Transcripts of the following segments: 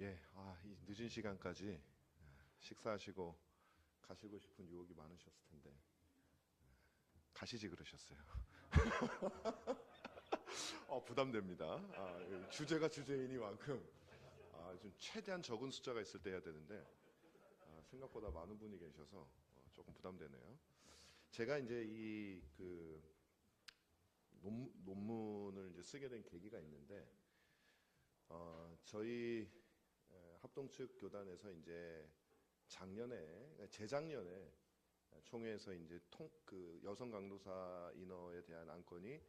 예, 이 늦은 시간까지 식사하시고 가시고 싶은 유혹이 많으셨을 텐데 가시지 그러셨어요. 부담됩니다. 주제가 주제이니만큼 좀 최대한 적은 숫자가 있을 때 해야 되는데 생각보다 많은 분이 계셔서 조금 부담되네요. 제가 이제 이그 논문을 이제 쓰게 된 계기가 있는데 저희 합동측 교단에서 이제 재작년에 총회에서 이제 그 여성 강도사 인허에 대한 안건이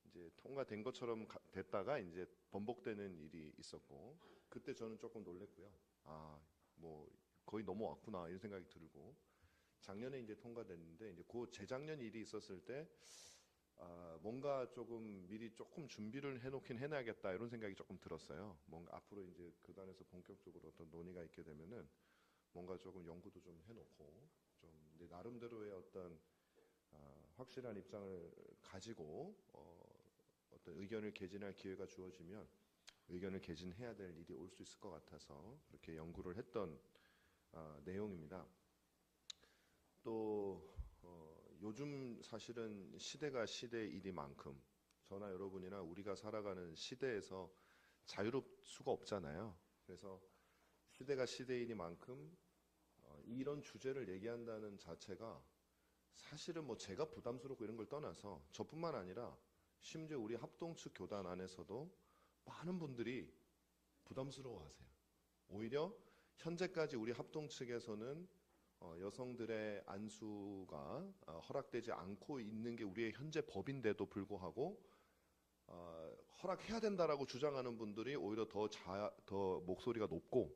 이제 통과된 것처럼 됐다가 이제 번복되는 일이 있었고, 그때 저는 조금 놀랬고요. 뭐 거의 넘어왔구나 이런 생각이 들고, 작년에 이제 통과됐는데 이제 그 재작년 일이 있었을 때 뭔가 조금 미리 조금 준비를 해놓긴 해놔야겠다 이런 생각이 조금 들었어요. 뭔가 앞으로 이제 교단에서 본격적으로 어떤 논의가 있게 되면은 뭔가 조금 연구도 좀 해놓고 좀 이제 나름대로의 어떤 확실한 입장을 가지고 어떤 의견을 개진할 기회가 주어지면 의견을 개진해야 될 일이 올 수 있을 것 같아서 그렇게 연구를 했던 내용입니다. 또 요즘 사실은 시대가 시대의 일이만큼 저나 여러분이나 우리가 살아가는 시대에서 자유롭 수가 없잖아요. 그래서 시대가 시대이니만큼 이런 주제를 얘기한다는 자체가 사실은 뭐 제가 부담스럽고 이런 걸 떠나서 저뿐만 아니라 심지어 우리 합동측 교단 안에서도 많은 분들이 부담스러워하세요. 오히려 현재까지 우리 합동측에서는 여성들의 안수가 허락되지 않고 있는 게 우리의 현재 법인데도 불구하고 허락해야 된다라고 주장하는 분들이 오히려 더 목소리가 높고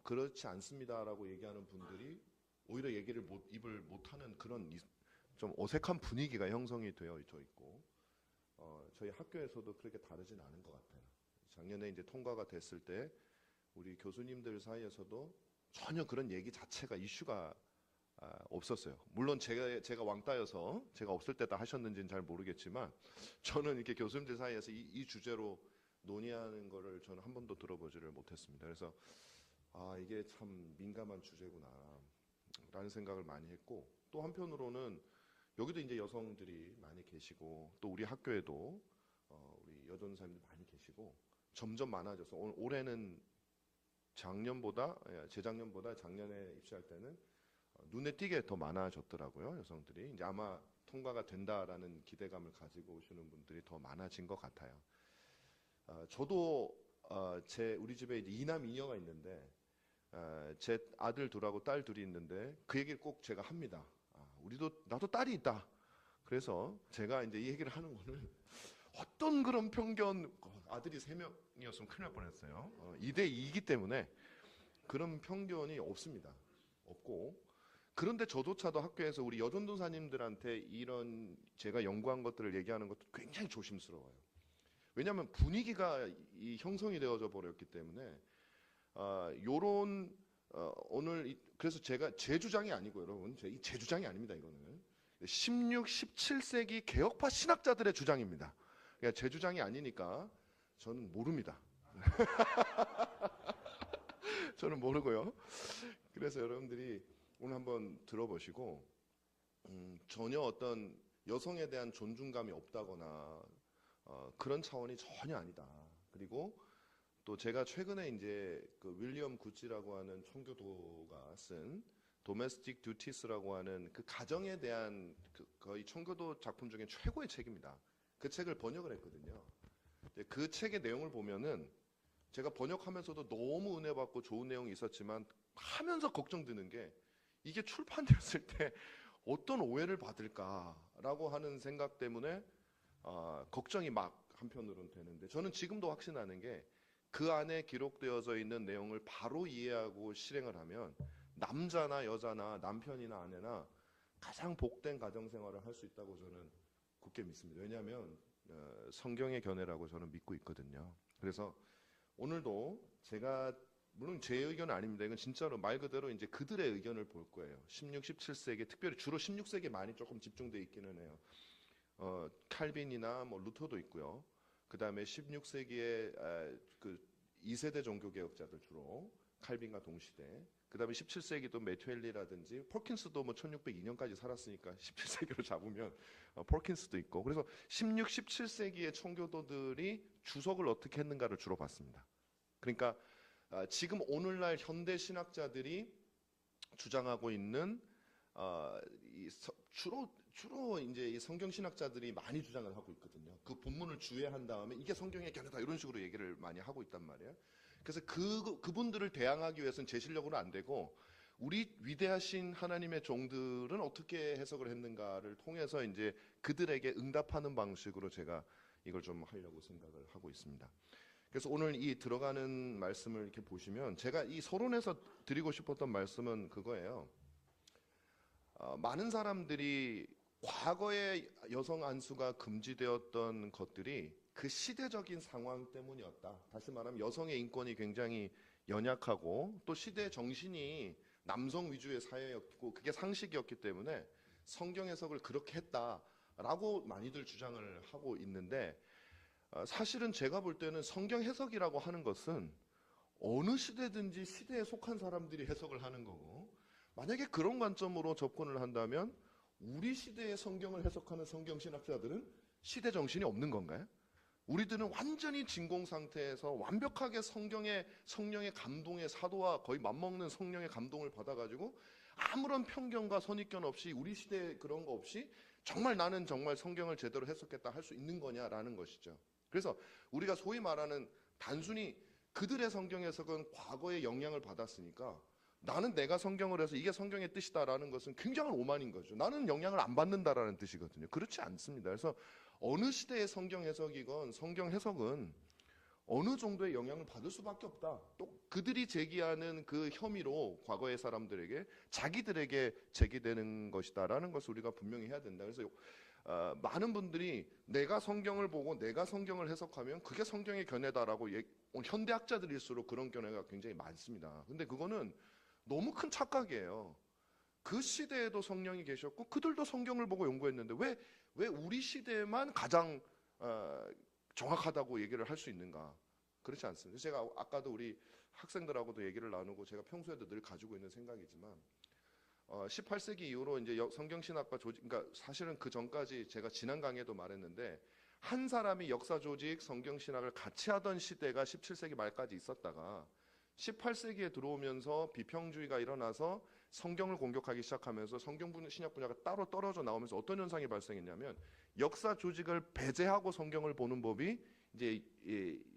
그렇지 않습니다라고 얘기하는 분들이 오히려 입을 못하는 그런 좀 어색한 분위기가 형성이 되어 있고 저희 학교에서도 그렇게 다르진 않은 것 같아요. 작년에 이제 통과가 됐을 때 우리 교수님들 사이에서도 전혀 그런 얘기 자체가 이슈가 없었어요. 물론 제가 왕따여서 제가 없을 때 다 하셨는지는 잘 모르겠지만 저는 이렇게 교수님들 사이에서 이 주제로 논의하는 거를 저는 한 번도 들어보지를 못했습니다. 그래서 이게 참 민감한 주제구나 라는 생각을 많이 했고, 또 한편으로는 여기도 이제 여성들이 많이 계시고 또 우리 학교에도 우리 여전사님들 많이 계시고 점점 많아져서 올해는 재작년보다 작년에 입시할 때는 눈에 띄게 더 많아졌더라고요. 여성들이 이제 아마 통과가 된다라는 기대감을 가지고 오시는 분들이 더 많아진 것 같아요. 저도 우리 집에 이제 이남 이녀가 있는데 제 아들 둘하고 딸 둘이 있는데 그 얘기를 꼭 제가 합니다. 나도 딸이 있다. 그래서 제가 이제 이 얘기를 하는 거는 어떤 그런 편견, 아들이 3명이었으면 큰일 날 뻔했어요. 2대 2이기 때문에 그런 편견이 없습니다. 없고, 그런데 저조차도 학교에서 우리 여전도사님들한테 이런 제가 연구한 것들을 얘기하는 것도 굉장히 조심스러워요. 왜냐하면 분위기가 형성이 되어져 버렸기 때문에 요런 오늘 그래서 제 주장이 아니고 여러분 제 주장이 아닙니다. 이거는 16, 17세기 개혁파 신학자들의 주장입니다. 그러니까 제 주장이 아니니까 저는 모릅니다. 저는 모르고요. 그래서 여러분들이 오늘 한번 들어보시고 전혀 어떤 여성에 대한 존중감이 없다거나 그런 차원이 전혀 아니다. 그리고 또 제가 최근에 이제 그 윌리엄 구찌라고 하는 청교도가 쓴 도메스틱 듀티스라고 하는 그 가정에 대한 거의 청교도 작품 중에 최고의 책입니다. 그 책을 번역을 했거든요. 그 책의 내용을 보면은 제가 번역하면서도 너무 은혜 받고 좋은 내용이 있었지만 하면서 걱정되는 게 이게 출판되었을 때 어떤 오해를 받을까라고 하는 생각 때문에 걱정이 막 한편으로는 되는데, 저는 지금도 확신하는 게 그 안에 기록되어져 있는 내용을 바로 이해하고 실행을 하면 남자나 여자나 남편이나 아내나 가장 복된 가정생활을 할 수 있다고 저는 굳게 믿습니다. 왜냐하면 성경의 견해라고 저는 믿고 있거든요. 그래서 오늘도 제가 물론 제 의견은 아닙니다. 이건 진짜로 말 그대로 이제 그들의 의견을 볼 거예요. 16, 17세기, 특별히 주로 16세기에 많이 조금 집중돼 있기는 해요. 칼빈이나 뭐 루터도 있고요. 그 다음에 16세기에 그 2세대 종교개혁자들 주로 칼빈과 동시대. 그다음에 17세기도 매튜엘리라든지 폴킨스도 뭐 1602년까지 살았으니까 17세기로 잡으면 폴킨스도 있고. 그래서 16, 17세기의 청교도들이 주석을 어떻게 했는가를 주로 봤습니다. 그러니까 지금 오늘날 현대 신학자들이 주장하고 있는 주로 이제 이 성경 신학자들이 많이 주장을 하고 있거든요. 그 본문을 주해한 다음에 이게 성경의 견해다 이런 식으로 얘기를 많이 하고 있단 말이에요. 그래서 그분들을 대항하기 위해서는 제 실력으로 안 되고 우리 위대하신 하나님의 종들은 어떻게 해석을 했는가를 통해서 이제 그들에게 응답하는 방식으로 제가 이걸 좀 하려고 생각을 하고 있습니다. 그래서 오늘 이 들어가는 말씀을 이렇게 보시면 제가 이 서론에서 드리고 싶었던 말씀은 그거예요. 많은 사람들이 과거에 여성 안수가 금지되었던 것들이 그 시대적인 상황 때문이었다. 다시 말하면 여성의 인권이 굉장히 연약하고 또 시대 정신이 남성 위주의 사회였고 그게 상식이었기 때문에 성경 해석을 그렇게 했다라고 많이들 주장을 하고 있는데 사실은 제가 볼 때는 성경 해석이라고 하는 것은 어느 시대든지 시대에 속한 사람들이 해석을 하는 거고 만약에 그런 관점으로 접근을 한다면 우리 시대의 성경을 해석하는 성경신학자들은 시대 정신이 없는 건가요? 우리들은 완전히 진공 상태에서 완벽하게 성령의 감동의 사도와 거의 맞먹는 성령의 감동을 받아가지고 아무런 편견과 선입견 없이 우리 시대에 그런 거 없이 정말 나는 정말 성경을 제대로 해석했다 할 수 있는 거냐라는 것이죠. 그래서 우리가 소위 말하는 단순히 그들의 성경 해석은 과거에 영향을 받았으니까 나는 내가 성경을 해서 이게 성경의 뜻이다라는 것은 굉장한 오만인 거죠. 나는 영향을 안 받는다라는 뜻이거든요. 그렇지 않습니다. 그래서 어느 시대의 성경 해석이건 성경 해석은 어느 정도의 영향을 받을 수밖에 없다. 또 그들이 제기하는 그 혐의로 과거의 사람들에게 자기들에게 제기되는 것이다라는 것을 우리가 분명히 해야 된다. 그래서 많은 분들이 내가 성경을 보고 내가 성경을 해석하면 그게 성경의 견해다라고 현대학자들일수록 그런 견해가 굉장히 많습니다. 근데 그거는 너무 큰 착각이에요. 그 시대에도 성령이 계셨고 그들도 성경을 보고 연구했는데 왜 우리 시대에만 가장 정확하다고 얘기를 할 수 있는가? 그렇지 않습니다. 제가 아까도 우리 학생들하고도 얘기를 나누고 제가 평소에도 늘 가지고 있는 생각이지만 18세기 이후로 이제 성경신학과 조직, 그러니까 사실은 그 전까지 제가 지난 강의에도 말했는데 한 사람이 역사 조직, 성경신학을 같이 하던 시대가 17세기 말까지 있었다가 18세기에 들어오면서 비평주의가 일어나서 성경을 공격하기 시작하면서 성경 신약 분야가 따로 떨어져 나오면서 어떤 현상이 발생했냐면 역사 조직을 배제하고 성경을 보는 법이 이제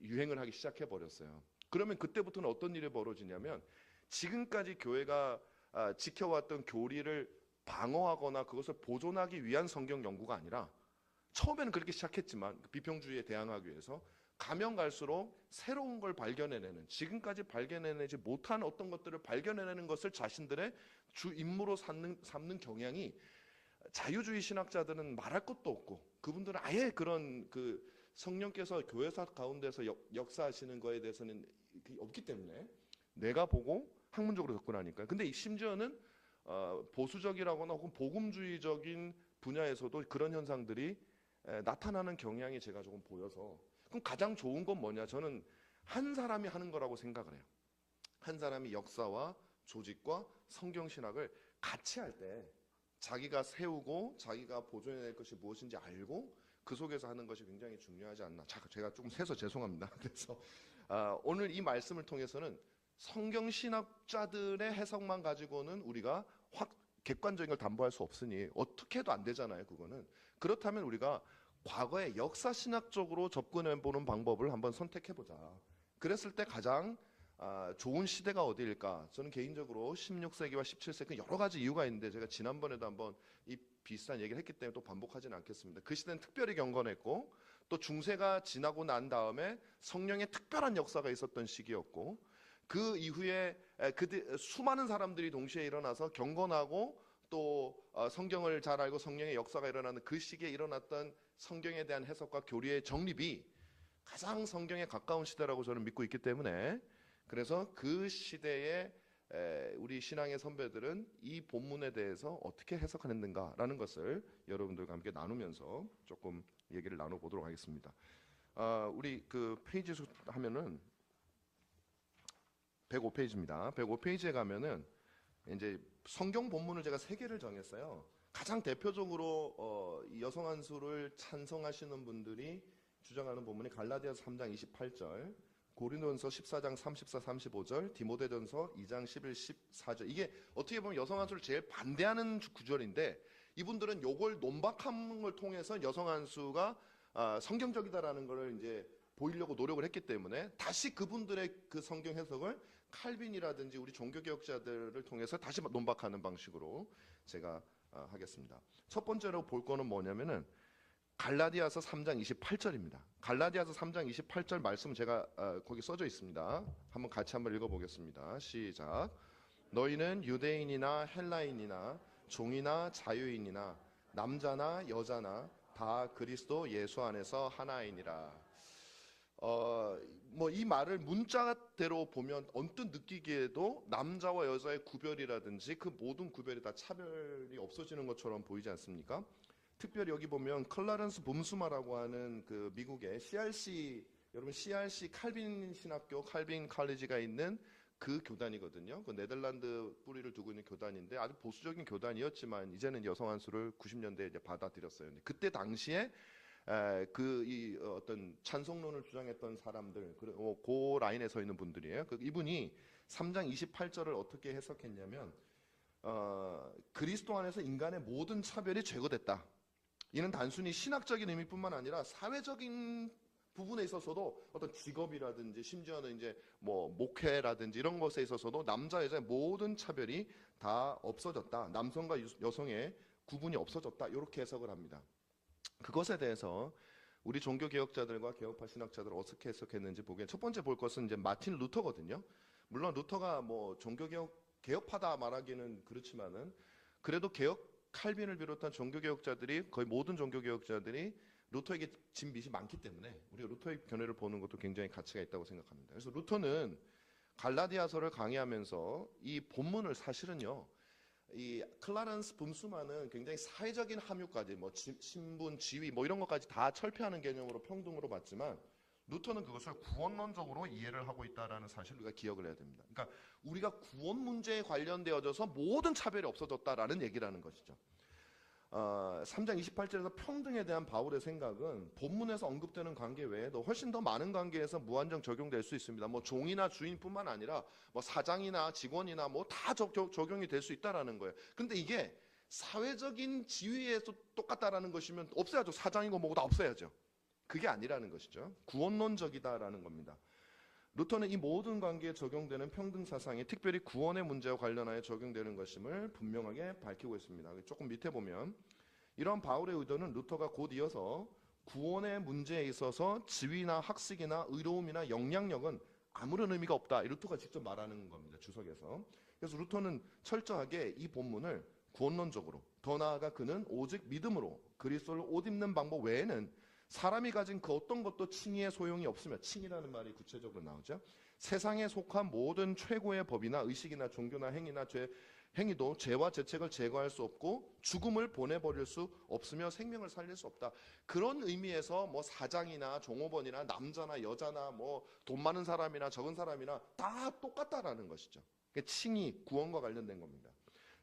유행을 하기 시작해 버렸어요. 그러면 그때부터는 어떤 일이 벌어지냐면 지금까지 교회가 지켜왔던 교리를 방어하거나 그것을 보존하기 위한 성경 연구가 아니라 처음에는 그렇게 시작했지만 비평주의에 대항하기 위해서 가면 갈수록 새로운 걸 발견해내는 지금까지 발견해내지 못한 어떤 것들을 발견해내는 것을 자신들의 주 임무로 삼는 경향이 자유주의 신학자들은 말할 것도 없고 그분들은 아예 그런 그 성령께서 교회사 가운데서 역사하시는 거에 대해서는 없기 때문에 내가 보고 학문적으로 접근하니까. 근데 심지어는 보수적이라거나 혹은 복음주의적인 분야에서도 그런 현상들이 나타나는 경향이 제가 조금 보여서 그럼 가장 좋은 건 뭐냐? 저는 한 사람이 하는 거라고 생각을 해요. 한 사람이 역사와 조직과 성경신학을 같이 할 때 자기가 세우고 자기가 보존해낼 것이 무엇인지 알고 그 속에서 하는 것이 굉장히 중요하지 않나. 제가 조금 세서 죄송합니다. 그래서 오늘 이 말씀을 통해서는 성경신학자들의 해석만 가지고는 우리가 객관적인 걸 담보할 수 없으니 어떻게 해도 안 되잖아요. 그거는. 그렇다면 우리가 과거의 역사신학적으로 접근해보는 방법을 한번 선택해보자. 그랬을 때 가장 좋은 시대가 어디일까? 저는 개인적으로 16세기와 17세기 여러 가지 이유가 있는데 제가 지난번에도 한번 이 비슷한 얘기를 했기 때문에 또 반복하지는 않겠습니다. 그 시대는 특별히 경건했고 또 중세가 지나고 난 다음에 성령의 특별한 역사가 있었던 시기였고 그 이후에 수많은 사람들이 동시에 일어나서 경건하고 또 성경을 잘 알고 성령의 역사가 일어나는 그 시기에 일어났던 성경에 대한 해석과 교리의 정립이 가장 성경에 가까운 시대라고 저는 믿고 있기 때문에 그래서 그 시대에 우리 신앙의 선배들은 이 본문에 대해서 어떻게 해석했는가라는 것을 여러분들과 함께 나누면서 조금 얘기를 나눠보도록 하겠습니다. 우리 그 페이지 수 하면은 105페이지입니다. 105페이지에 가면은 이제 성경 본문을 제가 세 개를 정했어요. 가장 대표적으로 이 여성 한수를 찬성하시는 분들이 주장하는 본문이 갈라디아서 3장 28절, 고린도전서 14장 34, 35절, 디모데전서 2장 11, 14절. 이게 어떻게 보면 여성 한수를 제일 반대하는 구절인데 이분들은 요걸 논박함을 통해서 여성 한수가 성경적이다라는 걸 이제 보이려고 노력을 했기 때문에 다시 그분들의 그 성경 해석을 칼빈이라든지 우리 종교개혁자들을 통해서 다시 논박하는 방식으로 제가 하겠습니다. 첫 번째로 볼 거는 뭐냐면은 갈라디아서 3장 28절입니다. 갈라디아서 3장 28절 말씀은 제가 거기 써져 있습니다. 한번 같이 한번 읽어보겠습니다. 시작. 너희는 유대인이나 헬라인이나 종이나 자유인이나 남자나 여자나 다 그리스도 예수 안에서 하나이니라. 뭐 이 말을 문자대로 보면 언뜻 느끼기에도 남자와 여자의 구별이라든지 그 모든 구별이 다 차별이 없어지는 것처럼 보이지 않습니까? 특별히 여기 보면 클라렌스 붐수마라고 하는 그 미국의 CRC, 여러분 CRC 칼빈 신학교 칼빈 칼리지가 있는 그 교단이거든요. 그 네덜란드 뿌리를 두고 있는 교단인데 아주 보수적인 교단이었지만 이제는 여성 한수를 90년대에 이제 받아들였어요. 그때 당시에 이 어떤 찬송론을 주장했던 사람들, 그 라인에 서 있는 분들이에요. 이분이 3장 28절을 어떻게 해석했냐면 그리스도 안에서 인간의 모든 차별이 제거됐다. 이는 단순히 신학적인 의미뿐만 아니라 사회적인 부분에 있어서도 어떤 직업이라든지 심지어는 이제 뭐 목회라든지 이런 것에 있어서도 남자 여자의 모든 차별이 다 없어졌다. 남성과 여성의 구분이 없어졌다. 이렇게 해석을 합니다. 그것에 대해서 우리 종교개혁자들과 개혁파 신학자들은 어떻게 해석했는지 보기엔 첫 번째 볼 것은 이제 마틴 루터거든요. 물론 루터가 뭐 개혁파다 말하기는 그렇지만은 그래도 칼빈을 비롯한 종교개혁자들이 거의 모든 종교개혁자들이 루터에게 진 빚이 많기 때문에 우리가 루터의 견해를 보는 것도 굉장히 가치가 있다고 생각합니다. 그래서 루터는 갈라디아서를 강의하면서 이 본문을 사실은요, 이 클라렌스 붐수만은 굉장히 사회적인 함유까지 뭐 신분, 지위 뭐 이런 것까지 다 철폐하는 개념으로 평등으로 봤지만 루터는 그것을 구원론적으로 이해를 하고 있다는 사실을 우리가 기억을 해야 됩니다. 그러니까 우리가 구원 문제에 관련되어져서 모든 차별이 없어졌다라는 얘기라는 것이죠. 3장 28절에서 평등에 대한 바울의 생각은 본문에서 언급되는 관계 외에도 훨씬 더 많은 관계에서 무한정 적용될 수 있습니다. 뭐 종이나 주인뿐만 아니라 뭐 사장이나 직원이나 뭐 다 적용이 될 수 있다라는 거예요. 근데 이게 사회적인 지위에서 똑같다라는 것이면 없애야죠. 사장이고 뭐고 다 없애야죠. 그게 아니라는 것이죠. 구원론적이다라는 겁니다. 루터는 이 모든 관계에 적용되는 평등 사상이 특별히 구원의 문제와 관련하여 적용되는 것임을 분명하게 밝히고 있습니다. 조금 밑에 보면 이런 바울의 의도는 루터가 곧 이어서 구원의 문제에 있어서 지위나 학식이나 의로움이나 영향력은 아무런 의미가 없다. 루터가 직접 말하는 겁니다. 주석에서. 그래서 루터는 철저하게 이 본문을 구원론적으로, 더 나아가 그는 오직 믿음으로 그리스도를 옷 입는 방법 외에는 사람이 가진 그 어떤 것도 칭의의 소용이 없으며, 칭이라는 말이 구체적으로 나오죠. 세상에 속한 모든 최고의 법이나 의식이나 종교나 행위도 죄와 죄책을 제거할 수 없고 죽음을 보내버릴 수 없으며 생명을 살릴 수 없다. 그런 의미에서 뭐 사장이나 종업원이나 남자나 여자나 뭐 돈 많은 사람이나 적은 사람이나 다 똑같다라는 것이죠. 칭의, 구원과 관련된 겁니다.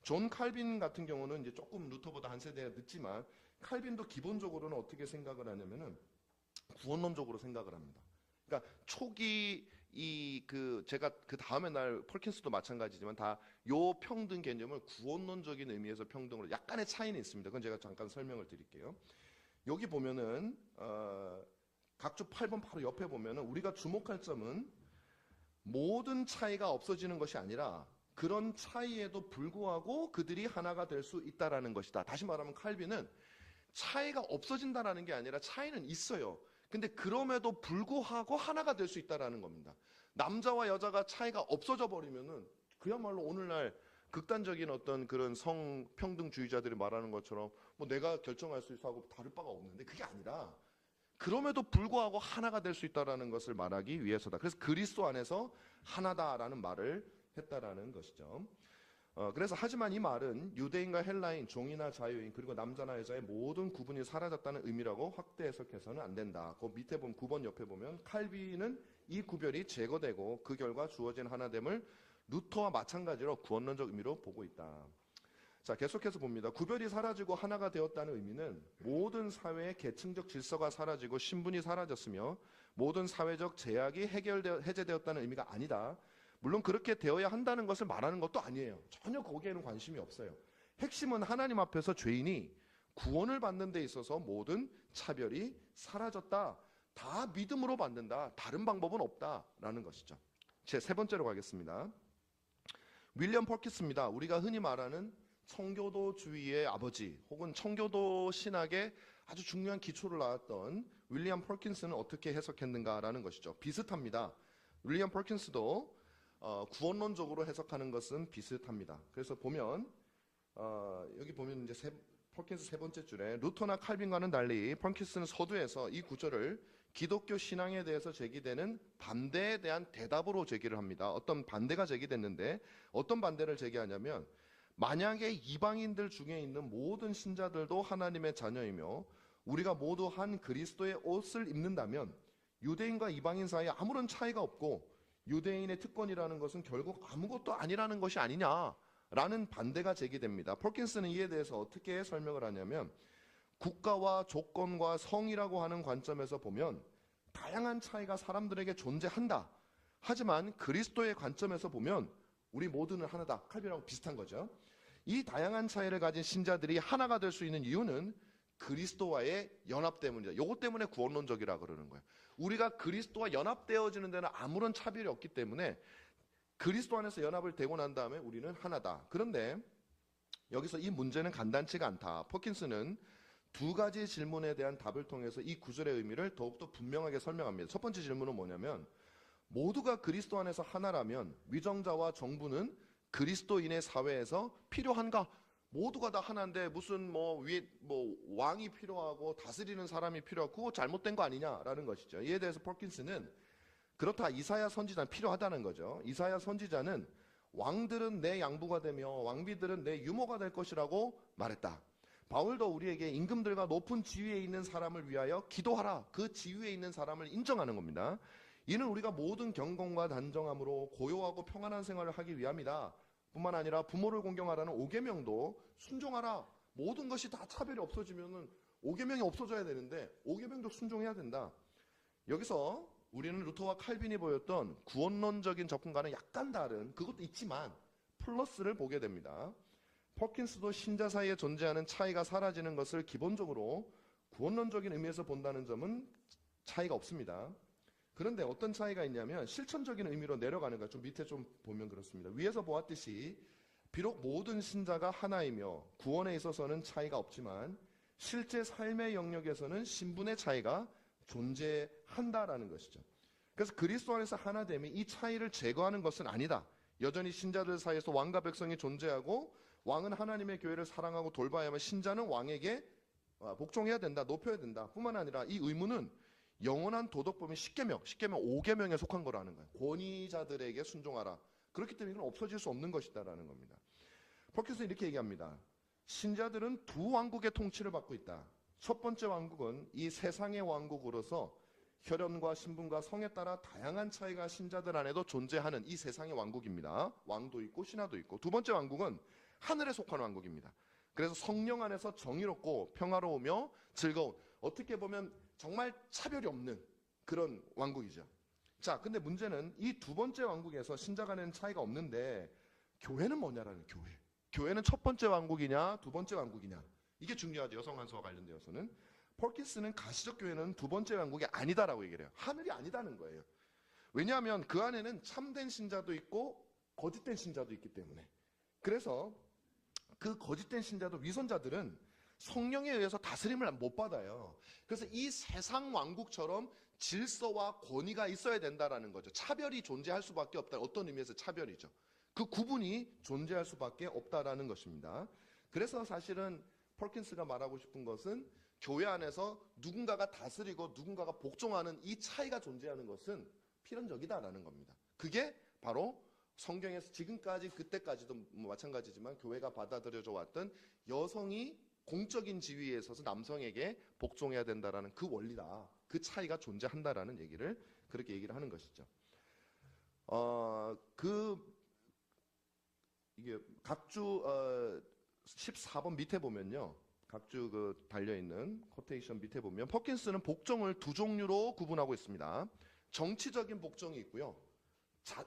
존 칼빈 같은 경우는 이제 조금 루터보다 한 세대가 늦지만 칼빈도 기본적으로는 어떻게 생각을 하냐면은 구원론적으로 생각을 합니다. 그러니까 초기 제가 그 다음에 날 폴킨스도 마찬가지지만 다 요 평등 개념을 구원론적인 의미에서 평등으로 약간의 차이는 있습니다. 그건 제가 잠깐 설명을 드릴게요. 여기 보면은 각주 8번 바로 옆에 보면은 우리가 주목할 점은 모든 차이가 없어지는 것이 아니라 그런 차이에도 불구하고 그들이 하나가 될 수 있다라는 것이다. 다시 말하면 칼빈은 차이가 없어진다라는 게 아니라 차이는 있어요. 근데 그럼에도 불구하고 하나가 될 수 있다라는 겁니다. 남자와 여자가 차이가 없어져 버리면은 그야말로 오늘날 극단적인 어떤 그런 성평등주의자들이 말하는 것처럼 뭐 내가 결정할 수 있어 하고 다를 바가 없는데 그게 아니라 그럼에도 불구하고 하나가 될 수 있다라는 것을 말하기 위해서다. 그래서 그리스도 안에서 하나다라는 말을 했다라는 것이죠. 그래서 하지만 이 말은 유대인과 헬라인, 종이나 자유인, 그리고 남자나 여자의 모든 구분이 사라졌다는 의미라고 확대 해석해서는 안 된다. 그 밑에 보면 9번 옆에 보면 칼빈은 이 구별이 제거되고 그 결과 주어진 하나됨을 루터와 마찬가지로 구원론적 의미로 보고 있다. 자, 계속해서 봅니다. 구별이 사라지고 하나가 되었다는 의미는 모든 사회의 계층적 질서가 사라지고 신분이 사라졌으며 모든 사회적 제약이 해제되었다는 의미가 아니다. 물론 그렇게 되어야 한다는 것을 말하는 것도 아니에요. 전혀 거기에는 관심이 없어요. 핵심은 하나님 앞에서 죄인이 구원을 받는 데 있어서 모든 차별이 사라졌다. 다 믿음으로 받는다. 다른 방법은 없다라는 것이죠. 제 세 번째로 가겠습니다. 윌리엄 퍼킨스입니다. 우리가 흔히 말하는 청교도주의의 아버지 혹은 청교도 신학의 아주 중요한 기초를 낳았던 윌리엄 퍼킨스는 어떻게 해석했는가라는 것이죠. 비슷합니다. 윌리엄 퍼킨스도 구원론적으로 해석하는 것은 비슷합니다. 그래서 보면 여기 보면 이제 퍼킨스 세 번째 줄에 루터나 칼빈과는 달리 퍼킨스는 서두에서 이 구절을 기독교 신앙에 대해서 제기되는 반대에 대한 대답으로 제기를 합니다. 어떤 반대가 제기됐는데 어떤 반대를 제기하냐면 만약에 이방인들 중에 있는 모든 신자들도 하나님의 자녀이며 우리가 모두 한 그리스도의 옷을 입는다면 유대인과 이방인 사이에 아무런 차이가 없고 유대인의 특권이라는 것은 결국 아무것도 아니라는 것이 아니냐라는 반대가 제기됩니다. 퍼킨스는 이에 대해서 어떻게 설명을 하냐면 국가와 조건과 성이라고 하는 관점에서 보면 다양한 차이가 사람들에게 존재한다. 하지만 그리스도의 관점에서 보면 우리 모두는 하나다. 칼빈하고 비슷한 거죠. 이 다양한 차이를 가진 신자들이 하나가 될 수 있는 이유는 그리스도와의 연합 때문이다. 이것 때문에 구원론적이라 그러는 거예요. 우리가 그리스도와 연합되어지는 데는 아무런 차별이 없기 때문에 그리스도 안에서 연합을 되고 난 다음에 우리는 하나다. 그런데 여기서 이 문제는 간단치가 않다. 퍼킨스는 두 가지 질문에 대한 답을 통해서 이 구절의 의미를 더욱더 분명하게 설명합니다. 첫 번째 질문은 뭐냐면 모두가 그리스도 안에서 하나라면 위정자와 정부는 그리스도인의 사회에서 필요한가? 모두가 다 하나인데 무슨 위에 왕이 필요하고 다스리는 사람이 필요하고 그거 잘못된 거 아니냐라는 것이죠. 이에 대해서 퍼킨스는 그렇다. 이사야 선지자는 필요하다는 거죠. 이사야 선지자는 왕들은 내 양부가 되며 왕비들은 내 유모가 될 것이라고 말했다. 바울도 우리에게 임금들과 높은 지위에 있는 사람을 위하여 기도하라. 그 지위에 있는 사람을 인정하는 겁니다. 이는 우리가 모든 경건과 단정함으로 고요하고 평안한 생활을 하기 위함이다. 뿐만 아니라 부모를 공경하라는 5계명도 순종하라. 모든 것이 다 차별이 없어지면은 5계명이 없어져야 되는데 5계명도 순종해야 된다. 여기서 우리는 루터와 칼빈이 보였던 구원론적인 접근과는 약간 다른 그것도 있지만 플러스를 보게 됩니다. 퍼킨스도 신자 사이에 존재하는 차이가 사라지는 것을 기본적으로 구원론적인 의미에서 본다는 점은 차이가 없습니다. 그런데 어떤 차이가 있냐면 실천적인 의미로 내려가는 거 좀 밑에 좀 보면 그렇습니다. 위에서 보았듯이 비록 모든 신자가 하나이며 구원에 있어서는 차이가 없지만 실제 삶의 영역에서는 신분의 차이가 존재한다라는 것이죠. 그래서 그리스도 안에서 하나됨이 이 차이를 제거하는 것은 아니다. 여전히 신자들 사이에서 왕과 백성이 존재하고 왕은 하나님의 교회를 사랑하고 돌봐야만 신자는 왕에게 복종해야 된다, 높여야 된다. 뿐만 아니라 이 의무는 영원한 도덕범위 10계명, 5계명에 속한 거라는 거예요. 권위자들에게 순종하라. 그렇기 때문에 이건 없어질 수 없는 것이다라는 겁니다. 퍼킨스는 이렇게 얘기합니다. 신자들은 두 왕국의 통치를 받고 있다. 첫 번째 왕국은 이 세상의 왕국으로서 혈연과 신분과 성에 따라 다양한 차이가 신자들 안에도 존재하는 이 세상의 왕국입니다. 왕도 있고 신하도 있고. 두 번째 왕국은 하늘에 속한 왕국입니다. 그래서 성령 안에서 정의롭고 평화로우며 즐거운, 어떻게 보면 정말 차별이 없는 그런 왕국이죠. 자, 근데 문제는 이 두 번째 왕국에서 신자 간에는 차이가 없는데 교회는 뭐냐라는 교회. 교회는 첫 번째 왕국이냐 두 번째 왕국이냐. 이게 중요하죠. 여성 한수와 관련되어서는. 퍼킨스는 가시적 교회는 두 번째 왕국이 아니다라고 얘기를 해요. 하늘이 아니다는 거예요. 왜냐하면 그 안에는 참된 신자도 있고 거짓된 신자도 있기 때문에. 그래서 그 거짓된 신자도 위선자들은 성령에 의해서 다스림을 못 받아요. 그래서 이 세상 왕국처럼 질서와 권위가 있어야 된다라는 거죠. 차별이 존재할 수밖에 없다. 어떤 의미에서 차별이죠. 그 구분이 존재할 수밖에 없다라는 것입니다. 그래서 사실은 퍼킨스가 말하고 싶은 것은 교회 안에서 누군가가 다스리고 누군가가 복종하는 이 차이가 존재하는 것은 필연적이다라는 겁니다. 그게 바로 성경에서 지금까지 그때까지도 마찬가지지만 교회가 받아들여져 왔던 여성이 공적인 지위에 있어서 남성에게 복종해야 된다라는 그 원리다. 그 차이가 존재한다라는 얘기를 그렇게 얘기를 하는 것이죠. 이게 각주 14번 밑에 보면요. 각주 그 달려있는 코테이션 밑에 보면 퍼킨스는 복종을 두 종류로 구분하고 있습니다. 정치적인 복종이 있고요.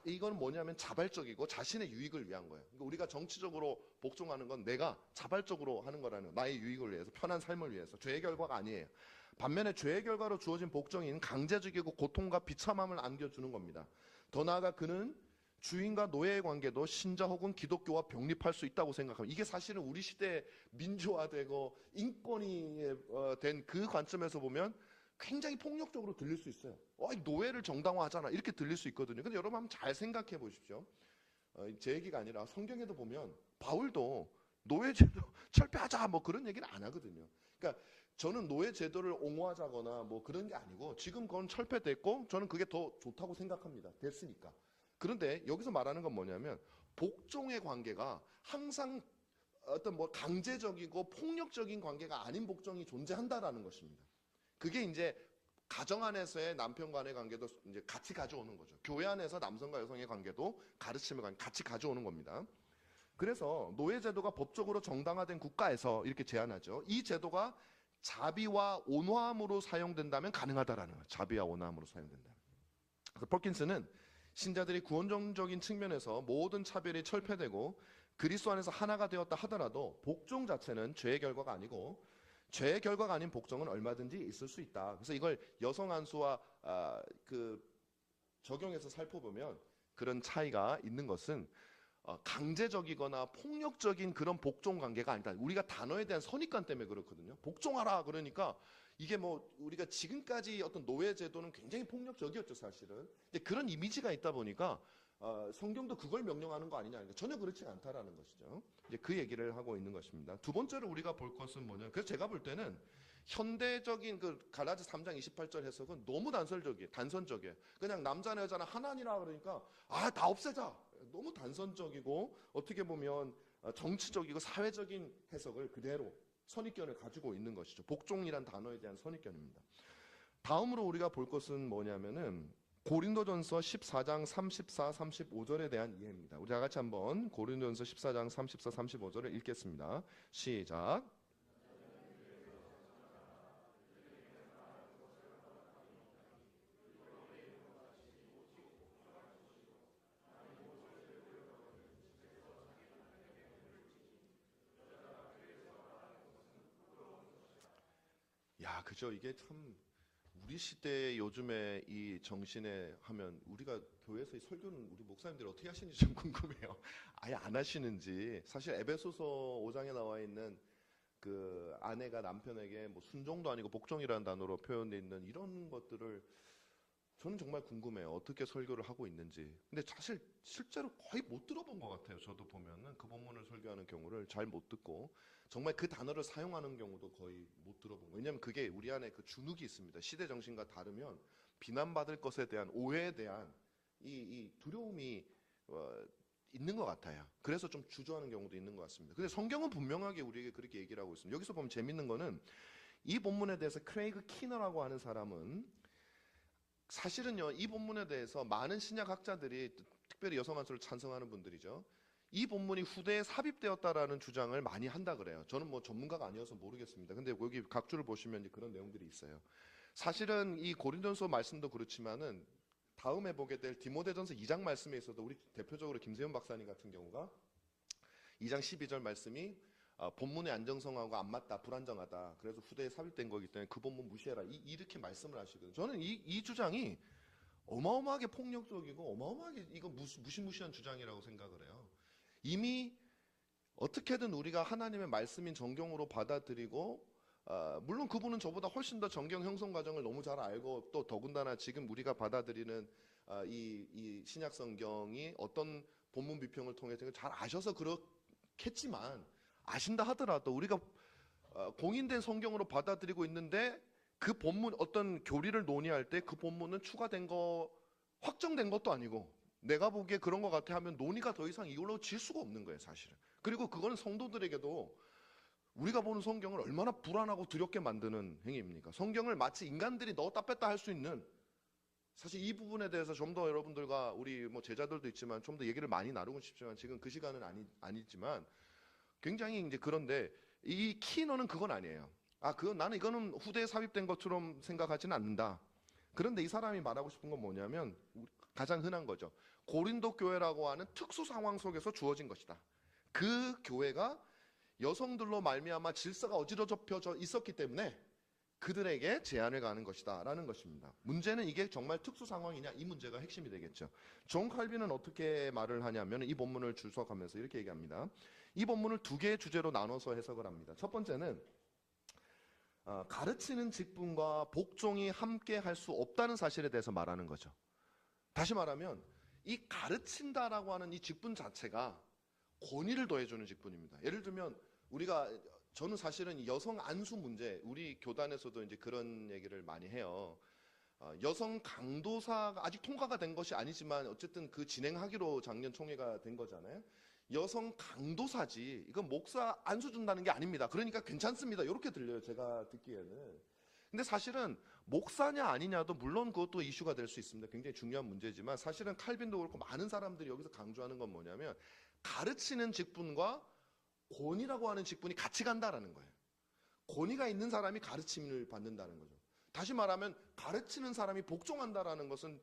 이건 뭐냐면 자발적이고 자신의 유익을 위한 거예요. 그러니까 우리가 정치적으로 복종하는 건 내가 자발적으로 하는 거라는 거예요. 나의 유익을 위해서, 편한 삶을 위해서. 죄의 결과가 아니에요. 반면에 죄의 결과로 주어진 복종인 강제적이고 고통과 비참함을 안겨주는 겁니다. 더 나아가 그는 주인과 노예의 관계도 신자 혹은 기독교와 병립할 수 있다고 생각합니다. 이게 사실은 우리 시대에 민주화되고 인권이 된 그 관점에서 보면 굉장히 폭력적으로 들릴 수 있어요. 노예를 정당화하잖아 이렇게 들릴 수 있거든요. 근데 여러분 한번 잘 생각해 보십시오. 제 얘기가 아니라 성경에도 보면 바울도 노예제도 철폐하자 뭐 그런 얘기를 안 하거든요. 그러니까 저는 노예제도를 옹호하자거나 뭐 그런 게 아니고 지금 그건 철폐됐고 저는 그게 더 좋다고 생각합니다. 됐으니까. 그런데 여기서 말하는 건 뭐냐면 복종의 관계가 항상 어떤 뭐 강제적이고 폭력적인 관계가 아닌 복종이 존재한다라는 것입니다. 그게 이제 가정 안에서의 남편 간의 관계도 이제 같이 가져오는 거죠. 교회 안에서 남성과 여성의 관계도 가르침을 같이 가져오는 겁니다. 그래서 노예제도가 법적으로 정당화된 국가에서 이렇게 제안하죠. 이 제도가 자비와 온화함으로 사용된다면 가능하다라는 거예요. 자비와 온화함으로 사용된다. 그래서 퍼킨스는 신자들이 구원적인 측면에서 모든 차별이 철폐되고 그리스도 안에서 하나가 되었다 하더라도 복종 자체는 죄의 결과가 아니고 죄의 결과가 아닌 복종은 얼마든지 있을 수 있다. 그래서 이걸 여성 안수와 적용해서 살펴보면 그런 차이가 있는 것은 강제적이거나 폭력적인 그런 복종 관계가 아니다. 우리가 단어에 대한 선입관 때문에 그렇거든요. 복종하라 그러니까 이게 뭐 우리가 지금까지 어떤 노예 제도는 굉장히 폭력적이었죠 사실은. 근데 그런 이미지가 있다 보니까 성경도 그걸 명령하는 거 아니냐. 전혀 그렇지 않다라는 것이죠. 이제 그 얘기를 하고 있는 것입니다. 두 번째로 우리가 볼 것은 뭐냐. 그래서 제가 볼 때는 현대적인 그 갈라디 3장 28절 해석은 너무 단선적이에요. 그냥 남자나 여자나 하나니라 그러니까 다 없애자. 너무 단선적이고 어떻게 보면 정치적이고 사회적인 해석을 그대로 선입견을 가지고 있는 것이죠. 복종이란 단어에 대한 선입견입니다. 다음으로 우리가 볼 것은 뭐냐면은 고린도전서 14장 34, 35절에 대한 이해입니다. 우리 다 같이 한번 고린도전서 14장 34, 35절을 읽겠습니다. 시작. 야, 그죠? 이게 참 우리 시대 요즘에 이 정신에 하면 우리가 교회에서 이 설교는 우리 목사님들이 어떻게 하시는지 좀 궁금해요. 아예 안 하시는지. 사실 에베소서 5장에 나와 있는 그 아내가 남편에게 뭐 순종도 아니고 복종이라는 단어로 표현되어 있는 이런 것들을 저는 정말 궁금해요. 어떻게 설교를 하고 있는지. 근데 사실 실제로 거의 못 들어본 것 같아요. 저도 보면은 그 본문을 설교하는 경우를 잘 못 듣고 정말 그 단어를 사용하는 경우도 거의 못 들어본 거예요. 왜냐하면 그게 우리 안에 그 주눅이 있습니다. 시대 정신과 다르면 비난받을 것에 대한 오해에 대한 이 두려움이 있는 것 같아요. 그래서 좀 주저하는 경우도 있는 것 같습니다. 근데 성경은 분명하게 우리에게 그렇게 얘기를 하고 있습니다. 여기서 보면 재밌는 거는 이 본문에 대해서 크레이그 키너라고 하는 사람은 사실은요, 이 본문에 대해서 많은 신약학자들이 특별히 여성 안수를 찬성하는 분들이죠. 이 본문이 후대에 삽입되었다라는 주장을 많이 한다 그래요. 저는 뭐 전문가가 아니어서 모르겠습니다. 근데 여기 각주를 보시면 이제 그런 내용들이 있어요. 사실은 이 고린도전서 말씀도 그렇지만은 다음에 보게 될 디모데전서 2장 말씀에 있어도 우리 대표적으로 김세현 박사님 같은 경우가 2장 12절 말씀이 본문의 안정성하고 안 맞다, 불안정하다. 그래서 후대에 삽입된 거기 때문에 그 본문 무시해라. 이렇게 말씀을 하시거든요. 저는 이 주장이 어마어마하게 폭력적이고 어마어마하게 이거 무시무시한 주장이라고 생각을 해요. 이미 어떻게든 우리가 하나님의 말씀인 정경으로 받아들이고 물론 그분은 저보다 훨씬 더 정경 형성 과정을 너무 잘 알고 또 더군다나 지금 우리가 받아들이는 이 신약 성경이 어떤 본문 비평을 통해서 잘 아셔서 그렇겠지만 아신다 하더라도 우리가 공인된 성경으로 받아들이고 있는데 그 본문 어떤 교리를 논의할 때 그 본문은 추가된 거 확정된 것도 아니고 내가 보기에 그런 것 같아 하면 논의가 더 이상 이걸로 질 수가 없는 거예요 사실은. 그리고 그거는 성도들에게도 우리가 보는 성경을 얼마나 불안하고 두렵게 만드는 행위입니까? 성경을 마치 인간들이 넣었다 뺐다 할 수 있는, 사실 이 부분에 대해서 좀 더 여러분들과 우리 뭐 제자들도 있지만 좀 더 얘기를 많이 나누고 싶지만 지금 그 시간은 아니지만 굉장히 이제 그런데 이 키너는 그건 아니에요. 그건 나는 이거는 후대에 삽입된 것처럼 생각하지는 않는다. 그런데 이 사람이 말하고 싶은 건 뭐냐면 가장 흔한 거죠. 고린도 교회라고 하는 특수 상황 속에서 주어진 것이다. 그 교회가 여성들로 말미암아 질서가 어지러져 있었기 때문에 그들에게 제한을 가는 것이다 라는 것입니다. 문제는 이게 정말 특수 상황이냐, 이 문제가 핵심이 되겠죠. 존 칼빈은 어떻게 말을 하냐면 이 본문을 주석하면서 이렇게 얘기합니다. 이 본문을 두 개의 주제로 나눠서 해석을 합니다. 첫 번째는 가르치는 직분과 복종이 함께 할 수 없다는 사실에 대해서 말하는 거죠. 다시 말하면 이 가르친다라고 하는 이 직분 자체가 권위를 더해주는 직분입니다. 예를 들면 저는 사실은 여성 안수 문제, 우리 교단에서도 이제 그런 얘기를 많이 해요. 여성 강도사가 아직 통과가 된 것이 아니지만 어쨌든 그 진행하기로 작년 총회가 된 거잖아요. 여성 강도사지 이건 목사 안수 준다는 게 아닙니다. 그러니까 괜찮습니다. 이렇게 들려요, 제가 듣기에는. 근데 사실은 목사냐 아니냐도 물론 그것도 이슈가 될 수 있습니다. 굉장히 중요한 문제지만 사실은 칼빈도 그렇고 많은 사람들이 여기서 강조하는 건 뭐냐면 가르치는 직분과 권위라고 하는 직분이 같이 간다라는 거예요. 권위가 있는 사람이 가르침을 받는다는 거죠. 다시 말하면 가르치는 사람이 복종한다라는 것은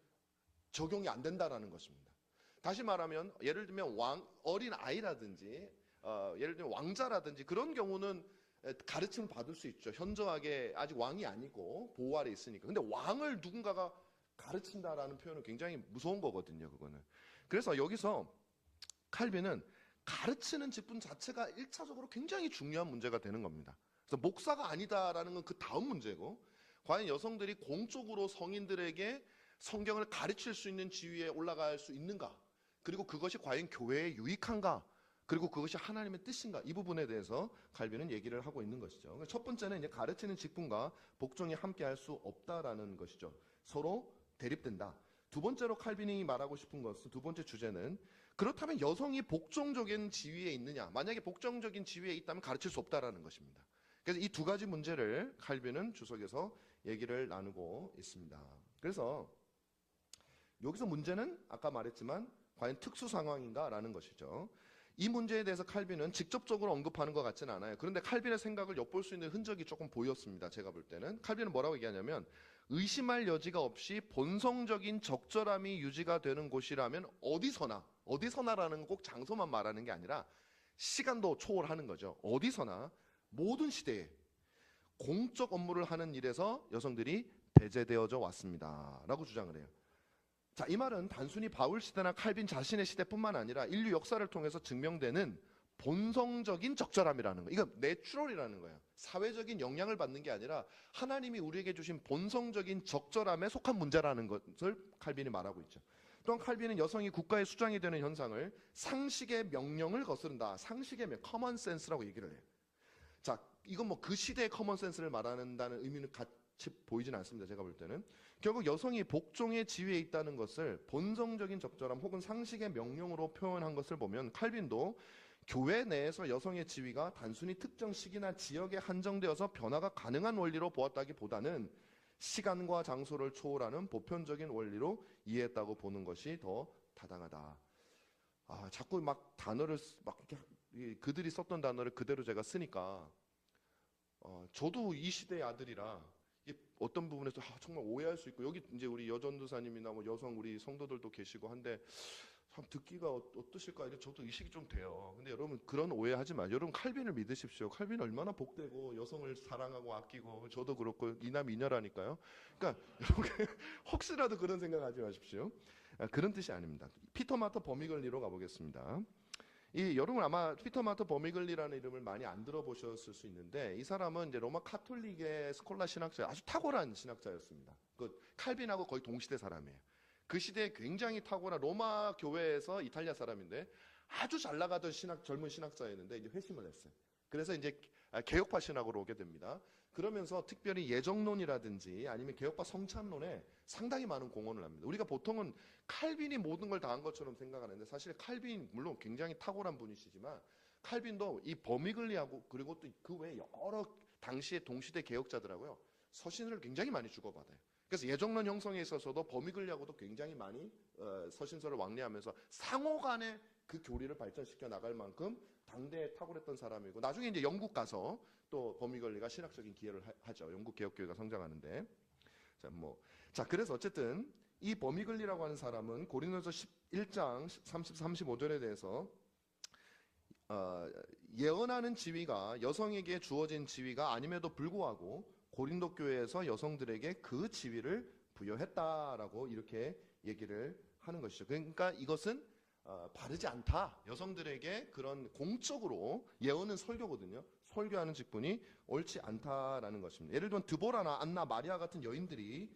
적용이 안 된다라는 것입니다. 다시 말하면 예를 들면 어린 아이라든지 예를 들면 왕자라든지 그런 경우는 가르침을 받을 수 있죠. 현저하게 아직 왕이 아니고 보호 아래 있으니까. 근데 왕을 누군가가 가르친다라는 표현은 굉장히 무서운 거거든요, 그거는. 그래서 여기서 칼빈은 가르치는 직분 자체가 1차적으로 굉장히 중요한 문제가 되는 겁니다. 그래서 목사가 아니다라는 건 그 다음 문제고, 과연 여성들이 공적으로 성인들에게 성경을 가르칠 수 있는 지위에 올라갈 수 있는가? 그리고 그것이 과연 교회에 유익한가? 그리고 그것이 하나님의 뜻인가? 이 부분에 대해서 칼빈은 얘기를 하고 있는 것이죠. 첫 번째는 이제 가르치는 직분과 복종이 함께 할 수 없다라는 것이죠. 서로 대립된다. 두 번째로 칼빈이 말하고 싶은 것은, 두 번째 주제는, 그렇다면 여성이 복종적인 지위에 있느냐? 만약에 복종적인 지위에 있다면 가르칠 수 없다라는 것입니다. 그래서 이 두 가지 문제를 칼빈은 주석에서 얘기를 나누고 있습니다. 그래서 여기서 문제는 아까 말했지만 과연 특수 상황인가라는 것이죠. 이 문제에 대해서 칼빈은 직접적으로 언급하는 것 같지는 않아요. 그런데 칼빈의 생각을 엿볼 수 있는 흔적이 조금 보였습니다. 제가 볼 때는. 칼빈은 뭐라고 얘기하냐면 의심할 여지가 없이 본성적인 적절함이 유지가 되는 곳이라면 어디서나라는 건 꼭 장소만 말하는 게 아니라 시간도 초월하는 거죠. 어디서나 모든 시대에 공적 업무를 하는 일에서 여성들이 배제되어져 왔습니다 라고 주장을 해요. 자, 이 말은 단순히 바울 시대나 칼빈 자신의 시대뿐만 아니라 인류 역사를 통해서 증명되는 본성적인 적절함이라는 거예요. 이건 내추럴이라는 거예요. 사회적인 영향을 받는 게 아니라 하나님이 우리에게 주신 본성적인 적절함에 속한 문제라는 것을 칼빈이 말하고 있죠. 또한 칼빈은 여성이 국가의 수장이 되는 현상을 상식의 명령을 거스른다. 상식의 커먼 센스라고 얘기를 해요. 자, 이건 뭐 그 시대의 커먼 센스를 말한다는 의미는 같이 보이진 않습니다. 제가 볼 때는. 결국 여성이 복종의 지위에 있다는 것을 본성적인 적절함 혹은 상식의 명령으로 표현한 것을 보면 칼빈도 교회 내에서 여성의 지위가 단순히 특정 시기나 지역에 한정되어서 변화가 가능한 원리로 보았다기보다는 시간과 장소를 초월하는 보편적인 원리로 이해했다고 보는 것이 더 타당하다. 자꾸 막 단어를 그들이 썼던 단어를 그대로 제가 쓰니까 저도 이 시대의 아들이라 어떤 부분에서 정말 오해할 수 있고, 여기 이제 우리 여전도사님이나 뭐 여성 우리 성도들도 계시고 한데 참 듣기가 어떠실까 이래 저도 의식이 좀 돼요. 근데 여러분 그런 오해하지 마요. 여러분 칼빈을 믿으십시오. 칼빈 얼마나 복되고 여성을 사랑하고 아끼고, 저도 그렇고 이남 이녀라니까요. 그러니까 여러분 혹시라도 그런 생각하지 마십시오. 그런 뜻이 아닙니다. 피터 마터 버미글리로 가보겠습니다. 여러분 아마 피터 마터 버미글리라는 이름을 많이 안 들어보셨을 수 있는데, 이 사람은 이제 로마 카톨릭의 스콜라 신학자, 아주 탁월한 신학자였습니다. 그 칼빈하고 거의 동시대 사람이에요. 그 시대에 굉장히 탁월한 로마 교회에서 이탈리아 사람인데 아주 잘 나가던 젊은 신학자였는데 이제 회심을 했어요. 그래서 이제 개혁파 신학으로 오게 됩니다. 그러면서 특별히 예정론이라든지 아니면 개혁파 성찬론에 상당히 많은 공헌을 합니다. 우리가 보통은 칼빈이 모든 걸 다 한 것처럼 생각하는데 사실 칼빈 물론 굉장히 탁월한 분이시지만 칼빈도 이 버미글리하고 그리고 또 그 외에 여러 당시의 동시대 개혁자들하고요 서신을 굉장히 많이 주고받아요. 그래서 예정론 형성에 있어서도 버미글리하고도 굉장히 많이 서신서를 왕래하면서 상호간의 그 교리를 발전시켜 나갈 만큼 당대에 탁월했던 사람이고, 나중에 이제 영국 가서 또 버미글리가 신학적인 기여를 하죠. 영국 개혁교회가 성장하는데. 자, 그래서 어쨌든 이 버미글리라고 하는 사람은 고린도서 11장 35절에 대해서 예언하는 지위가 여성에게 주어진 지위가 아님에도 불구하고 고린도 교회에서 여성들에게 그 지위를 부여했다라고 이렇게 얘기를 하는 것이죠. 그러니까 이것은 바르지 않다. 여성들에게 그런 공적으로, 예언은 설교거든요. 설교하는 직분이 옳지 않다라는 것입니다. 예를 들면 드보라나 안나, 마리아 같은 여인들이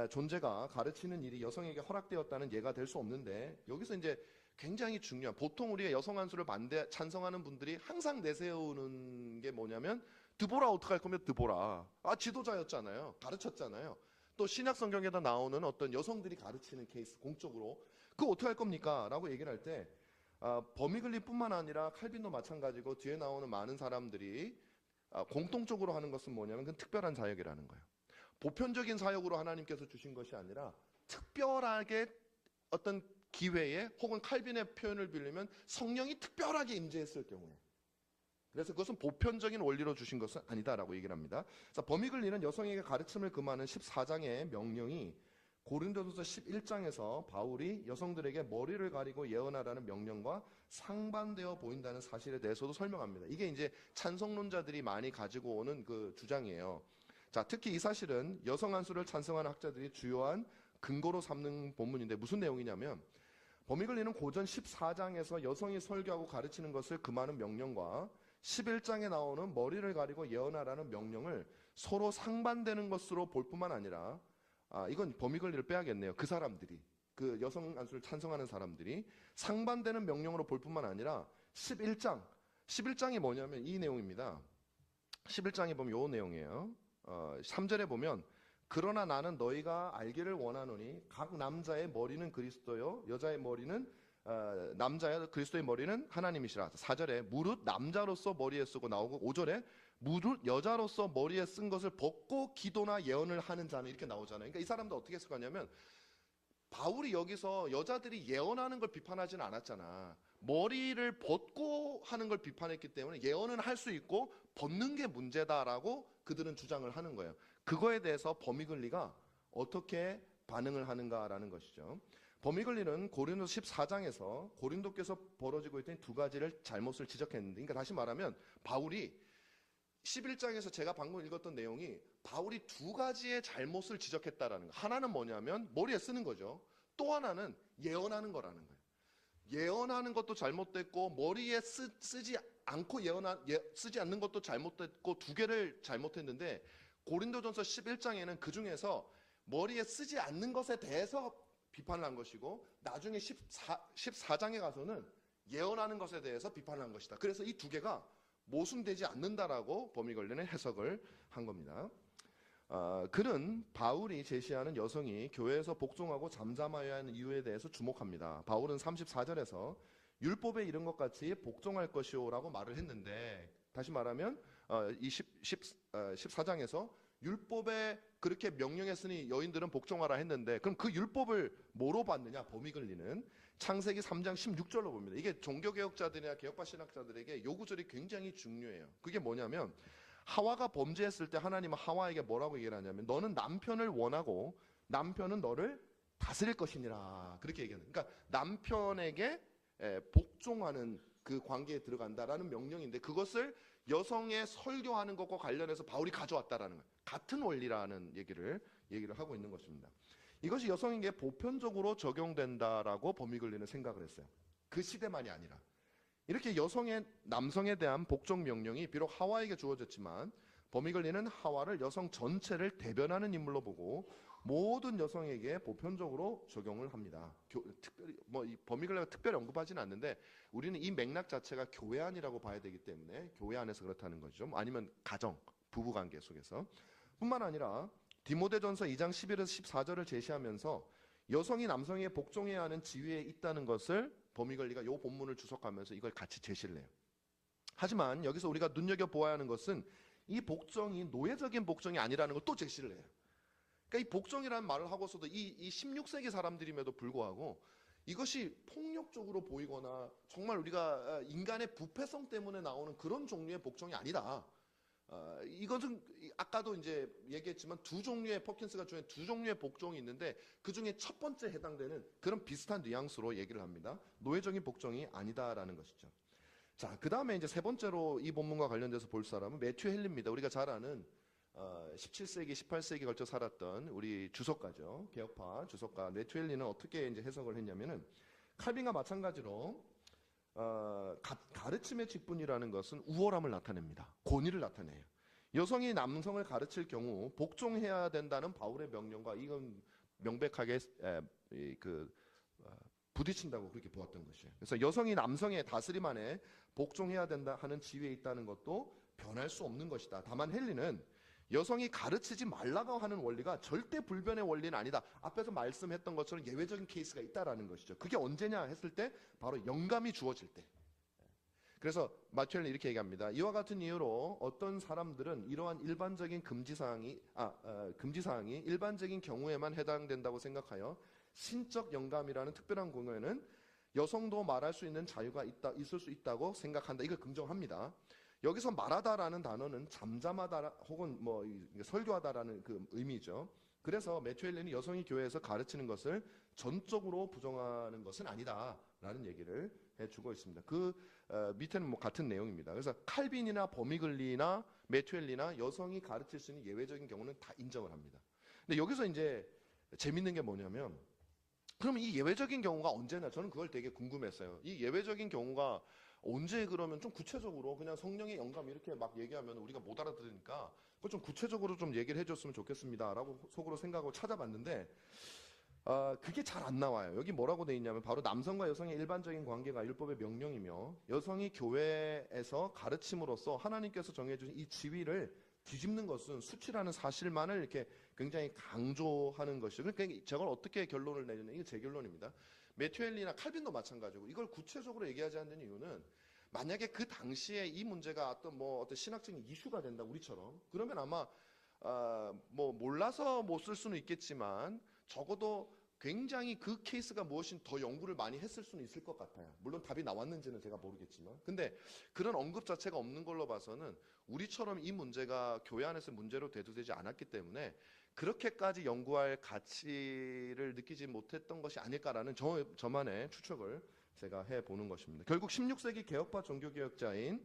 존재가 가르치는 일이 여성에게 허락되었다는 예가 될 수 없는데, 여기서 이제 굉장히 중요한, 보통 우리가 여성 안수를 찬성하는 분들이 항상 내세우는 게 뭐냐면, 드보라 어떡할 거면 드보라. 지도자였잖아요. 가르쳤잖아요. 또 신약 성경에다 나오는 어떤 여성들이 가르치는 케이스, 공적으로 그거 어떻게 할 겁니까? 라고 얘기를 할 때 버미글리뿐만 아니라 칼빈도 마찬가지고 뒤에 나오는 많은 사람들이 공통적으로 하는 것은 뭐냐면 그건 특별한 사역이라는 거예요. 보편적인 사역으로 하나님께서 주신 것이 아니라 특별하게 어떤 기회에, 혹은 칼빈의 표현을 빌리면 성령이 특별하게 임재했을 경우에, 그래서 그것은 보편적인 원리로 주신 것은 아니다라고 얘기를 합니다. 자, 버미글리는 여성에게 가르침을 금하는 14장의 명령이 고린도전서 11장에서 바울이 여성들에게 머리를 가리고 예언하라는 명령과 상반되어 보인다는 사실에 대해서도 설명합니다. 이게 이제 찬성론자들이 많이 가지고 오는 그 주장이에요. 자, 특히 이 사실은 여성 안수를 찬성하는 학자들이 주요한 근거로 삼는 본문인데, 무슨 내용이냐면 버미글리는 고전 14장에서 여성이 설교하고 가르치는 것을 금하는 명령과 11장에 나오는 머리를 가리고 예언하라는 명령을 서로 상반되는 것으로 볼 뿐만 아니라, 이건 버미글리를 빼야겠네요. 그 사람들이, 그 여성 안수를 찬성하는 사람들이 상반되는 명령으로 볼 뿐만 아니라 11장이 뭐냐면 이 내용입니다. 11장에 보면 이 내용이에요. 3절에 보면, 그러나 나는 너희가 알기를 원하노니 각 남자의 머리는 그리스도요 여자의 머리는 남자여 그리스도의 머리는 하나님이시라. 4절에 무릇 남자로서 머리에 쓰고 나오고, 5절에 무릇 여자로서 머리에 쓴 것을 벗고 기도나 예언을 하는 자는, 이렇게 나오잖아요. 그러니까 이 사람도 어떻게 해석하냐면 바울이 여기서 여자들이 예언하는 걸 비판하지는 않았잖아. 머리를 벗고 하는 걸 비판했기 때문에 예언은 할 수 있고 벗는 게 문제다라고 그들은 주장을 하는 거예요. 그거에 대해서 버미글리가 어떻게 반응을 하는가라는 것이죠. 버미글리는 고린도 14장에서 고린도께서 벌어지고 있던 두 가지를 잘못을 지적했는데, 그러니까 다시 말하면 바울이 11장에서 제가 방금 읽었던 내용이 바울이 두 가지의 잘못을 지적했다라는 거. 하나는 뭐냐면 머리에 쓰는 거죠. 또 하나는 예언하는 거라는 거예요. 예언하는 것도 잘못됐고 머리에 쓰지 않고 쓰지 않는 것도 잘못됐고, 두 개를 잘못했는데 고린도전서 11장에는 그 중에서 머리에 쓰지 않는 것에 대해서 비판을 한 것이고, 나중에 14장에 가서는 예언하는 것에 대해서 비판을 한 것이다. 그래서 이 두 개가 모순되지 않는다라고 버미글리는 해석을 한 겁니다. 그는 바울이 제시하는 여성이 교회에서 복종하고 잠잠하여야 하는 이유에 대해서 주목합니다. 바울은 34절에서 율법에 이른 것 같이 복종할 것이오라고 말을 했는데, 다시 말하면 이 14장에서 율법에 그렇게 명령했으니 여인들은 복종하라 했는데, 그럼 그 율법을 뭐로 봤느냐? 버미글리는 창세기 3장 16절로 봅니다. 이게 종교개혁자들이나 개혁파 신학자들에게 요 구절이 굉장히 중요해요. 그게 뭐냐면, 하와가 범죄했을 때 하나님은 하와에게 뭐라고 얘기를 하냐면, 너는 남편을 원하고 남편은 너를 다스릴 것이니라, 그렇게 얘기하는. 그러니까 남편에게 복종하는 그 관계에 들어간다라는 명령인데, 그것을 여성의 설교하는 것과 관련해서 바울이 가져왔다라는 거예요. 같은 원리라는 얘기를 하고 있는 것입니다. 이것이 여성에게 보편적으로 적용된다라고 버미글리는 생각을 했어요. 그 시대만이 아니라. 이렇게 남성에 대한 복종 명령이 비록 하와에게 주어졌지만, 버미글리는 하와를 여성 전체를 대변하는 인물로 보고 모든 여성에게 보편적으로 적용을 합니다. 특별히 버미글리가 특별히 언급하지는 않는데, 우리는 이 맥락 자체가 교회 안이라고 봐야 되기 때문에 교회 안에서 그렇다는 거죠. 아니면 가정, 부부관계 속에서. 뿐만 아니라 디모데전서 2장 11에서 14절을 제시하면서 여성이 남성에게 복종해야 하는 지위에 있다는 것을 버미글리가 이 본문을 주석하면서 이걸 같이 제시를 해요. 하지만 여기서 우리가 눈여겨보아야 하는 것은 이 복종이 노예적인 복종이 아니라는 걸 또 제시를 해요. 그러니까 이 복종이라는 말을 하고서도 이 16세기 사람들임에도 불구하고 이것이 폭력적으로 보이거나 정말 우리가 인간의 부패성 때문에 나오는 그런 종류의 복종이 아니다. 이것은 아까도 이제 얘기했지만 퍼킨스가 주는 두 종류의 복종이 있는데 그 중에 첫 번째 해당되는 그런 비슷한 뉘앙스로 얘기를 합니다. 노예적인 복종이 아니다라는 것이죠. 자, 그 다음에 이제 세 번째로 이 본문과 관련돼서 볼 사람은 매튜 헨리입니다. 우리가 잘 아는 17세기, 18세기 걸쳐 살았던 우리 주석가죠. 개혁파 주석가 매튜 헨리는 어떻게 이제 해석을 했냐면은 칼빈과 마찬가지로 가르침의 직분이라는 것은 우월함을 나타냅니다. 권위를 나타내요. 여성이 남성을 가르칠 경우 복종해야 된다는 바울의 명령과 이건 명백하게 부딪힌다고 그렇게 보았던 것이에요. 그래서 여성이 남성의 다스림 안에 복종해야 된다 하는 지위에 있다는 것도 변할 수 없는 것이다. 다만 헨리는 여성이 가르치지 말라고 하는 원리가 절대 불변의 원리는 아니다. 앞에서 말씀했던 것처럼 예외적인 케이스가 있다라는 것이죠. 그게 언제냐 했을 때 바로 영감이 주어질 때. 그래서 마티엘은 이렇게 얘기합니다. 이와 같은 이유로 어떤 사람들은 이러한 일반적인 금지사항이 일반적인 경우에만 해당된다고 생각하여 신적 영감이라는 특별한 경우에는 여성도 말할 수 있는 자유가 있을 수 있다고 생각한다. 이걸 긍정합니다. 여기서 말하다라는 단어는 잠잠하다 혹은 설교하다라는 그 의미죠. 그래서 매튜 헨리는 여성이 교회에서 가르치는 것을 전적으로 부정하는 것은 아니다라는 얘기를 해주고 있습니다. 그 밑에는 같은 내용입니다. 그래서 칼빈이나 버미글리나 매튜 헨리나 여성이 가르칠 수 있는 예외적인 경우는 다 인정을 합니다. 근데 여기서 이제 재밌는 게 뭐냐면 그럼 이 예외적인 경우가 언제나 저는 그걸 되게 궁금했어요. 이 예외적인 경우가 언제 그러면 좀 구체적으로 그냥 성령의 영감 이렇게 막 얘기하면 우리가 못 알아들으니까 그걸 좀 구체적으로 좀 얘기를 해줬으면 좋겠습니다라고 속으로 생각하고 찾아봤는데 그게 잘 안 나와요. 여기 뭐라고 돼 있냐면 바로 남성과 여성의 일반적인 관계가 율법의 명령이며 여성이 교회에서 가르침으로써 하나님께서 정해주신 이 지위를 뒤집는 것은 수치라는 사실만을 이렇게 굉장히 강조하는 것이죠. 그러니까 저걸 어떻게 결론을 내느냐 이게 제 결론입니다. 매튜 헨리나 칼빈도 마찬가지고 이걸 구체적으로 얘기하지 않는 이유는 만약에 그 당시에 이 문제가 어떤 신학적인 이슈가 된다 우리처럼 그러면 아마 몰라서 못 쓸 수는 있겠지만 적어도 굉장히 그 케이스가 무엇인 더 연구를 많이 했을 수는 있을 것 같아요. 물론 답이 나왔는지는 제가 모르겠지만 근데 그런 언급 자체가 없는 걸로 봐서는 우리처럼 이 문제가 교회 안에서 문제로 대두되지 않았기 때문에 그렇게까지 연구할 가치를 느끼지 못했던 것이 아닐까라는 저만의 추측을 제가 해보는 것입니다. 결국 16세기 개혁파 종교개혁자인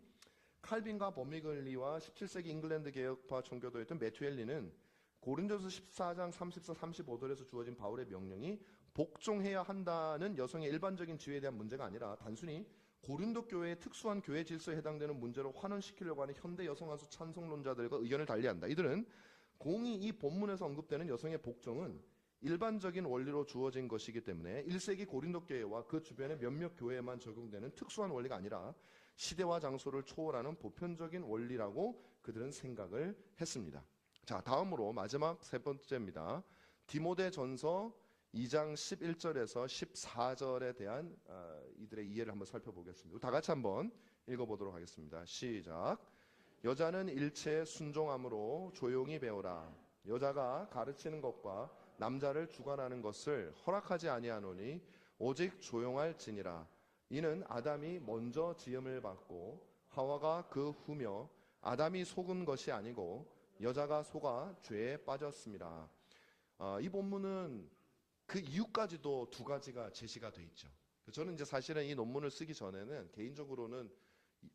칼빈과 버미글리와 17세기 잉글랜드 개혁파 종교도였던 매튜 헨리는 고린도서 14장 34, 35절에서 주어진 바울의 명령이 복종해야 한다는 여성의 일반적인 지위에 대한 문제가 아니라 단순히 고린도 교회의 특수한 교회 질서에 해당되는 문제로 환원시키려고 하는 현대 여성화수 찬송론자들과 의견을 달리한다. 이들은 공이 이 본문에서 언급되는 여성의 복종은 일반적인 원리로 주어진 것이기 때문에 1세기 고린도 교회와 그 주변의 몇몇 교회에만 적용되는 특수한 원리가 아니라 시대와 장소를 초월하는 보편적인 원리라고 그들은 생각을 했습니다. 자, 다음으로 마지막 세 번째입니다. 디모데전서 2장 11절에서 14절에 대한 이들의 이해를 한번 살펴보겠습니다. 다 같이 한번 읽어보도록 하겠습니다. 시작. 여자는 일체에 순종함으로 조용히 배우라. 여자가 가르치는 것과 남자를 주관하는 것을 허락하지 아니하노니 오직 조용할지니라. 이는 아담이 먼저 지음을 받고 하와가 그 후며 아담이 속은 것이 아니고 여자가 속아 죄에 빠졌습니다. 이 본문은 그 이유까지도 두 가지가 제시가 돼 있죠. 저는 이제 사실은 이 논문을 쓰기 전에는 개인적으로는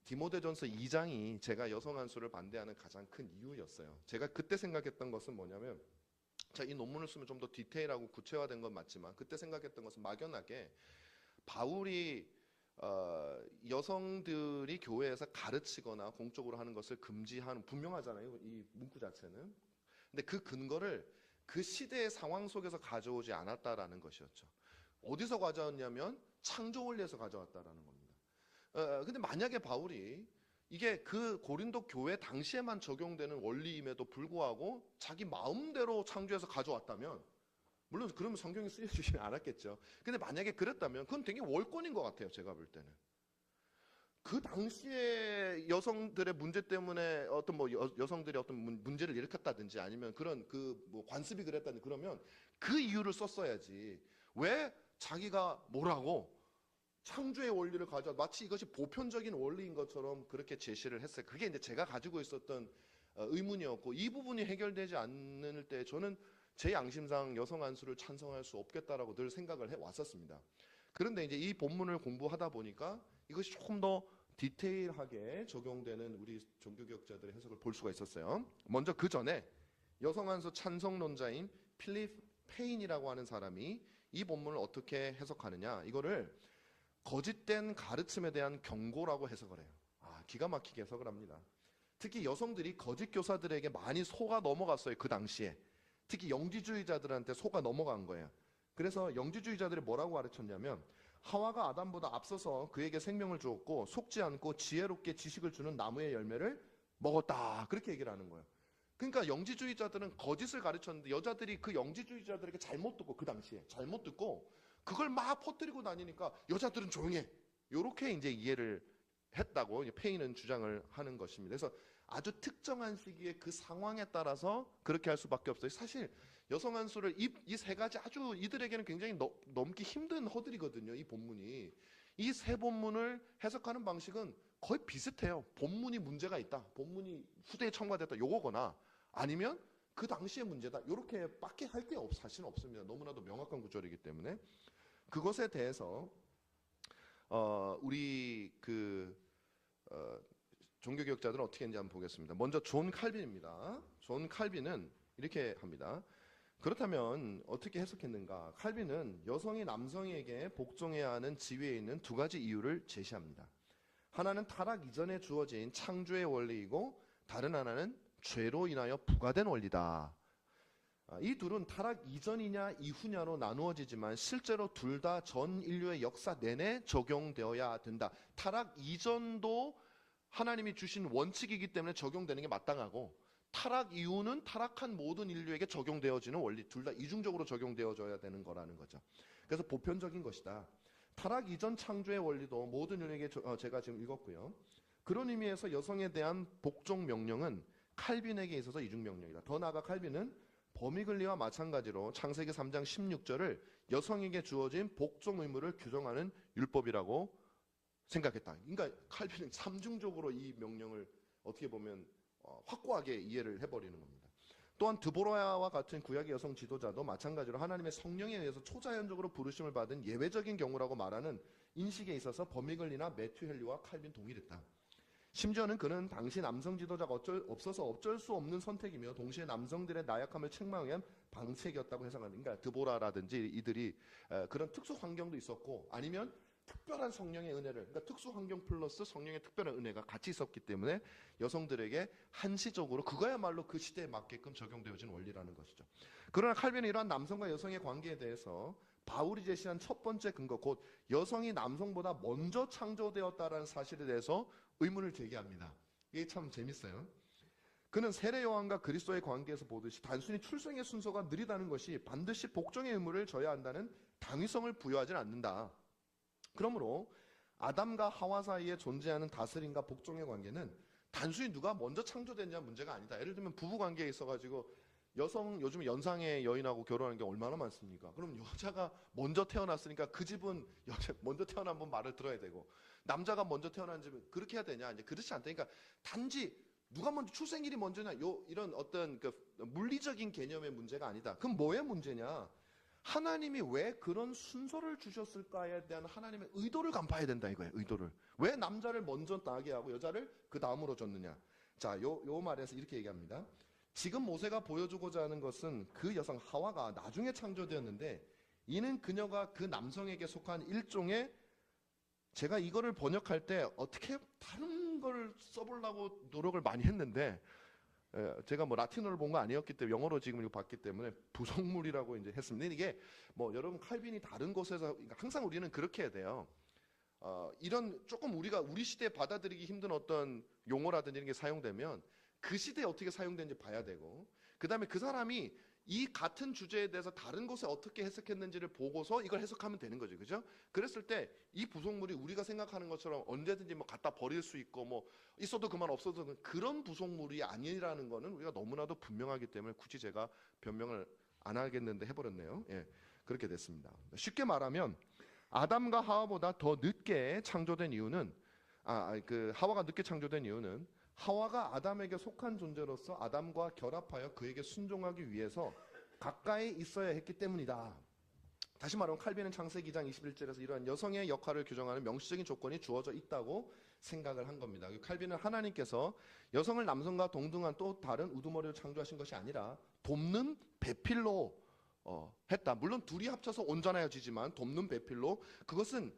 디모데전서 2장이 제가 여성 안수를 반대하는 가장 큰 이유였어요. 제가 그때 생각했던 것은 뭐냐면 이 논문을 쓰면 좀 더 디테일하고 구체화된 건 맞지만 그때 생각했던 것은 막연하게 바울이 여성들이 교회에서 가르치거나 공적으로 하는 것을 금지하는 분명하잖아요. 이 문구 자체는. 근데 그 근거를 그 시대의 상황 속에서 가져오지 않았다라는 것이었죠. 어디서 가져왔냐면 창조 원리에서 가져왔다라는 겁니다. 근데 만약에 바울이 이게 그 고린도 교회 당시에만 적용되는 원리임에도 불구하고 자기 마음대로 창조해서 가져왔다면 물론 그러면 성경이 쓰여지지는 않았겠죠. 근데 만약에 그랬다면 그건 되게 월권인 것 같아요. 제가 볼 때는. 그 당시에 여성들의 문제 때문에 어떤 뭐 여성들이 어떤 문제를 일으켰다든지 아니면 그런 그 뭐 관습이 그랬다든지 그러면 그 이유를 썼어야지. 왜 자기가 뭐라고 창조의 원리를 가져 마치 이것이 보편적인 원리인 것처럼 그렇게 제시를 했어요. 그게 이제 제가 가지고 있었던 의문이었고, 이 부분이 해결되지 않을 때 저는 제 양심상 여성 안수를 찬성할 수 없겠다라고 늘 생각을 해 왔었습니다. 그런데 이제 이 본문을 공부하다 보니까 이것이 조금 더 디테일하게 적용되는 우리 종교개혁자들의 해석을 볼 수가 있었어요. 먼저 그 전에 여성 안수 찬성론자인 필립 페인이라고 하는 사람이 이 본문을 어떻게 해석하느냐, 이거를 거짓된 가르침에 대한 경고라고 해석을 해요. 기가 막히게 해석을 합니다. 특히 여성들이 거짓 교사들에게 많이 속아 넘어갔어요. 그 당시에 특히 영지주의자들한테 속아 넘어간 거예요. 그래서 영지주의자들이 뭐라고 가르쳤냐면, 하와가 아담보다 앞서서 그에게 생명을 주었고 속지 않고 지혜롭게 지식을 주는 나무의 열매를 먹었다, 그렇게 얘기를 하는 거예요. 그러니까 영지주의자들은 거짓을 가르쳤는데 여자들이 그 영지주의자들에게 잘못 듣고, 그 당시에 잘못 듣고 그걸 막 퍼뜨리고 다니니까 여자들은 조용해, 이렇게 이제 이해를 했다고 페인은 주장을 하는 것입니다. 그래서 아주 특정한 시기에 그 상황에 따라서 그렇게 할 수밖에 없어요. 사실 여성 안수를 이 세 가지 아주 이들에게는 굉장히 넘기 힘든 허들이거든요. 이 본문이, 이 세 본문을 해석하는 방식은 거의 비슷해요. 본문이 문제가 있다, 본문이 후대에 첨가됐다, 요거거나 아니면 그 당시의 문제다, 요렇게밖에 할 게 사실은 없습니다. 너무나도 명확한 구절이기 때문에. 그것에 대해서 우리 종교개혁자들은 어떻게 했는지 한번 보겠습니다. 먼저 존 칼빈입니다. 존 칼빈은 이렇게 합니다. 그렇다면 어떻게 해석했는가? 칼빈은 여성이 남성에게 복종해야 하는 지위에 있는 두 가지 이유를 제시합니다. 하나는 타락 이전에 주어진 창조의 원리이고, 다른 하나는 죄로 인하여 부과된 원리다. 이 둘은 타락 이전이냐 이후냐로 나누어지지만 실제로 둘 다 전 인류의 역사 내내 적용되어야 된다. 타락 이전도 하나님이 주신 원칙이기 때문에 적용되는 게 마땅하고, 타락 이후는 타락한 모든 인류에게 적용되어지는 원리, 둘 다 이중적으로 적용되어져야 되는 거라는 거죠. 그래서 보편적인 것이다. 타락 이전 창조의 원리도 모든 인류에게 제가 지금 읽었고요. 그런 의미에서 여성에 대한 복종 명령은 칼빈에게 있어서 이중 명령이다. 더 나아가 칼빈은 버미글리와 마찬가지로 창세기 3장 16절을 여성에게 주어진 복종 의무를 규정하는 율법이라고 생각했다. 그러니까 칼빈은 삼중적으로 이 명령을 어떻게 보면 확고하게 이해를 해버리는 겁니다. 또한 드보라와 같은 구약의 여성 지도자도 마찬가지로 하나님의 성령에 의해서 초자연적으로 부르심을 받은 예외적인 경우라고 말하는 인식에 있어서 버미글리나 매튜 헨리와 칼빈 동일했다. 심지어는 그는 당시 남성 지도자가 없어서 어쩔 수 없는 선택이며 동시에 남성들의 나약함을 책망하기 위한 방책이었다고 해석합니다. 그러니까 드보라라든지 이들이 그런 특수 환경도 있었고, 아니면 특별한 성령의 은혜를, 그러니까 특수 환경 플러스 성령의 특별한 은혜가 같이 있었기 때문에 여성들에게 한시적으로 그거야말로 그 시대에 맞게끔 적용되어진 원리라는 것이죠. 그러나 칼빈은 이러한 남성과 여성의 관계에 대해서 바울이 제시한 첫 번째 근거, 곧 여성이 남성보다 먼저 창조되었다라는 사실에 대해서 의문을 제기합니다. 이게 참 재밌어요. 그는 세례 요한과 그리스도의 관계에서 보듯이 단순히 출생의 순서가 느리다는 것이 반드시 복종의 의무를 져야 한다는 당위성을 부여하지는 않는다. 그러므로 아담과 하와 사이에 존재하는 다스림과 복종의 관계는 단순히 누가 먼저 창조됐냐 문제가 아니다. 예를 들면 부부 관계에 있어가지고 여성, 요즘 연상의 여인하고 결혼하는 게 얼마나 많습니까? 그럼 여자가 먼저 태어났으니까 그 집은 여자 먼저 태어난 분 말을 들어야 되고, 남자가 먼저 태어난 집은 그렇게 해야 되냐? 이제 그렇지 않다. 그러니까 단지 누가 먼저 출생일이 먼저냐, 이런 어떤 그 물리적인 개념의 문제가 아니다. 그럼 뭐의 문제냐? 하나님이 왜 그런 순서를 주셨을까에 대한 하나님의 의도를 간파해야 된다 이거예요. 의도를. 왜 남자를 먼저 나게 하고 여자를 그 다음으로 줬느냐? 자, 요 말에서 이렇게 얘기합니다. 지금 모세가 보여주고자 하는 것은 그 여성 하와가 나중에 창조되었는데, 이는 그녀가 그 남성에게 속한 일종의, 제가 이거를 번역할 때 어떻게 다른 걸 써보려고 노력을 많이 했는데, 제가 뭐 라틴어를 본 거 아니었기 때문에 영어로 지금 이거 봤기 때문에 부속물이라고 이제 했습니다. 이게 뭐 여러분 칼빈이 다른 곳에서, 그러니까 항상 우리는 그렇게 해야 돼요. 이런 조금 우리 시대에 받아들이기 힘든 어떤 용어라든지 이런 게 사용되면 그 시대에 어떻게 사용되는지 봐야 되고, 그 다음에 그 사람이 이 같은 주제에 대해서 다른 곳에 어떻게 해석했는지를 보고서 이걸 해석하면 되는 거죠. 그죠? 그랬을 때 이 부속물이 우리가 생각하는 것처럼 언제든지 뭐 갖다 버릴 수 있고 뭐 있어도 그만 없어도 그만 그런 부속물이 아니라는 거는 우리가 너무나도 분명하기 때문에 굳이 제가 변명을 안 하겠는데 해버렸네요. 예, 그렇게 됐습니다. 쉽게 말하면 아담과 하와보다 더 늦게 창조된 이유는 하와가 늦게 창조된 이유는 하와가 아담에게 속한 존재로서 아담과 결합하여 그에게 순종하기 위해서 가까이 있어야 했기 때문이다. 다시 말하면 칼빈은 창세기 2장 21절에서 이러한 여성의 역할을 규정하는 명시적인 조건이 주어져 있다고 생각을 한 겁니다. 칼빈은 하나님께서 여성을 남성과 동등한 또 다른 우두머리로 창조하신 것이 아니라 돕는 배필로 했다. 물론 둘이 합쳐서 온전하여지지만 돕는 배필로 그것은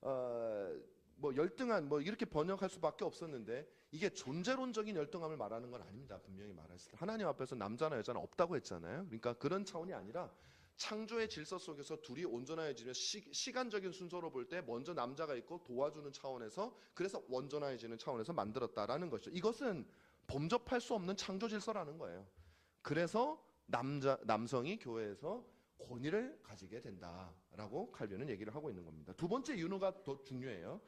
뭐 열등한 뭐 이렇게 번역할 수밖에 없었는데 이게 존재론적인 열등함을 말하는 건 아닙니다. 분명히 말했을 때 하나님 앞에서 남자나 여자는 없다고 했잖아요. 그러니까 그런 차원이 아니라 창조의 질서 속에서 둘이 온전해지면 시간적인 순서로 볼 때 먼저 남자가 있고 도와주는 차원에서 그래서 온전해지는 차원에서 만들었다라는 것이죠. 이것은 범접할 수 없는 창조 질서라는 거예요. 그래서 남성이 교회에서 권위를 가지게 된다라고 칼빈은 얘기를 하고 있는 겁니다. 두 번째 이유가 더 중요해요.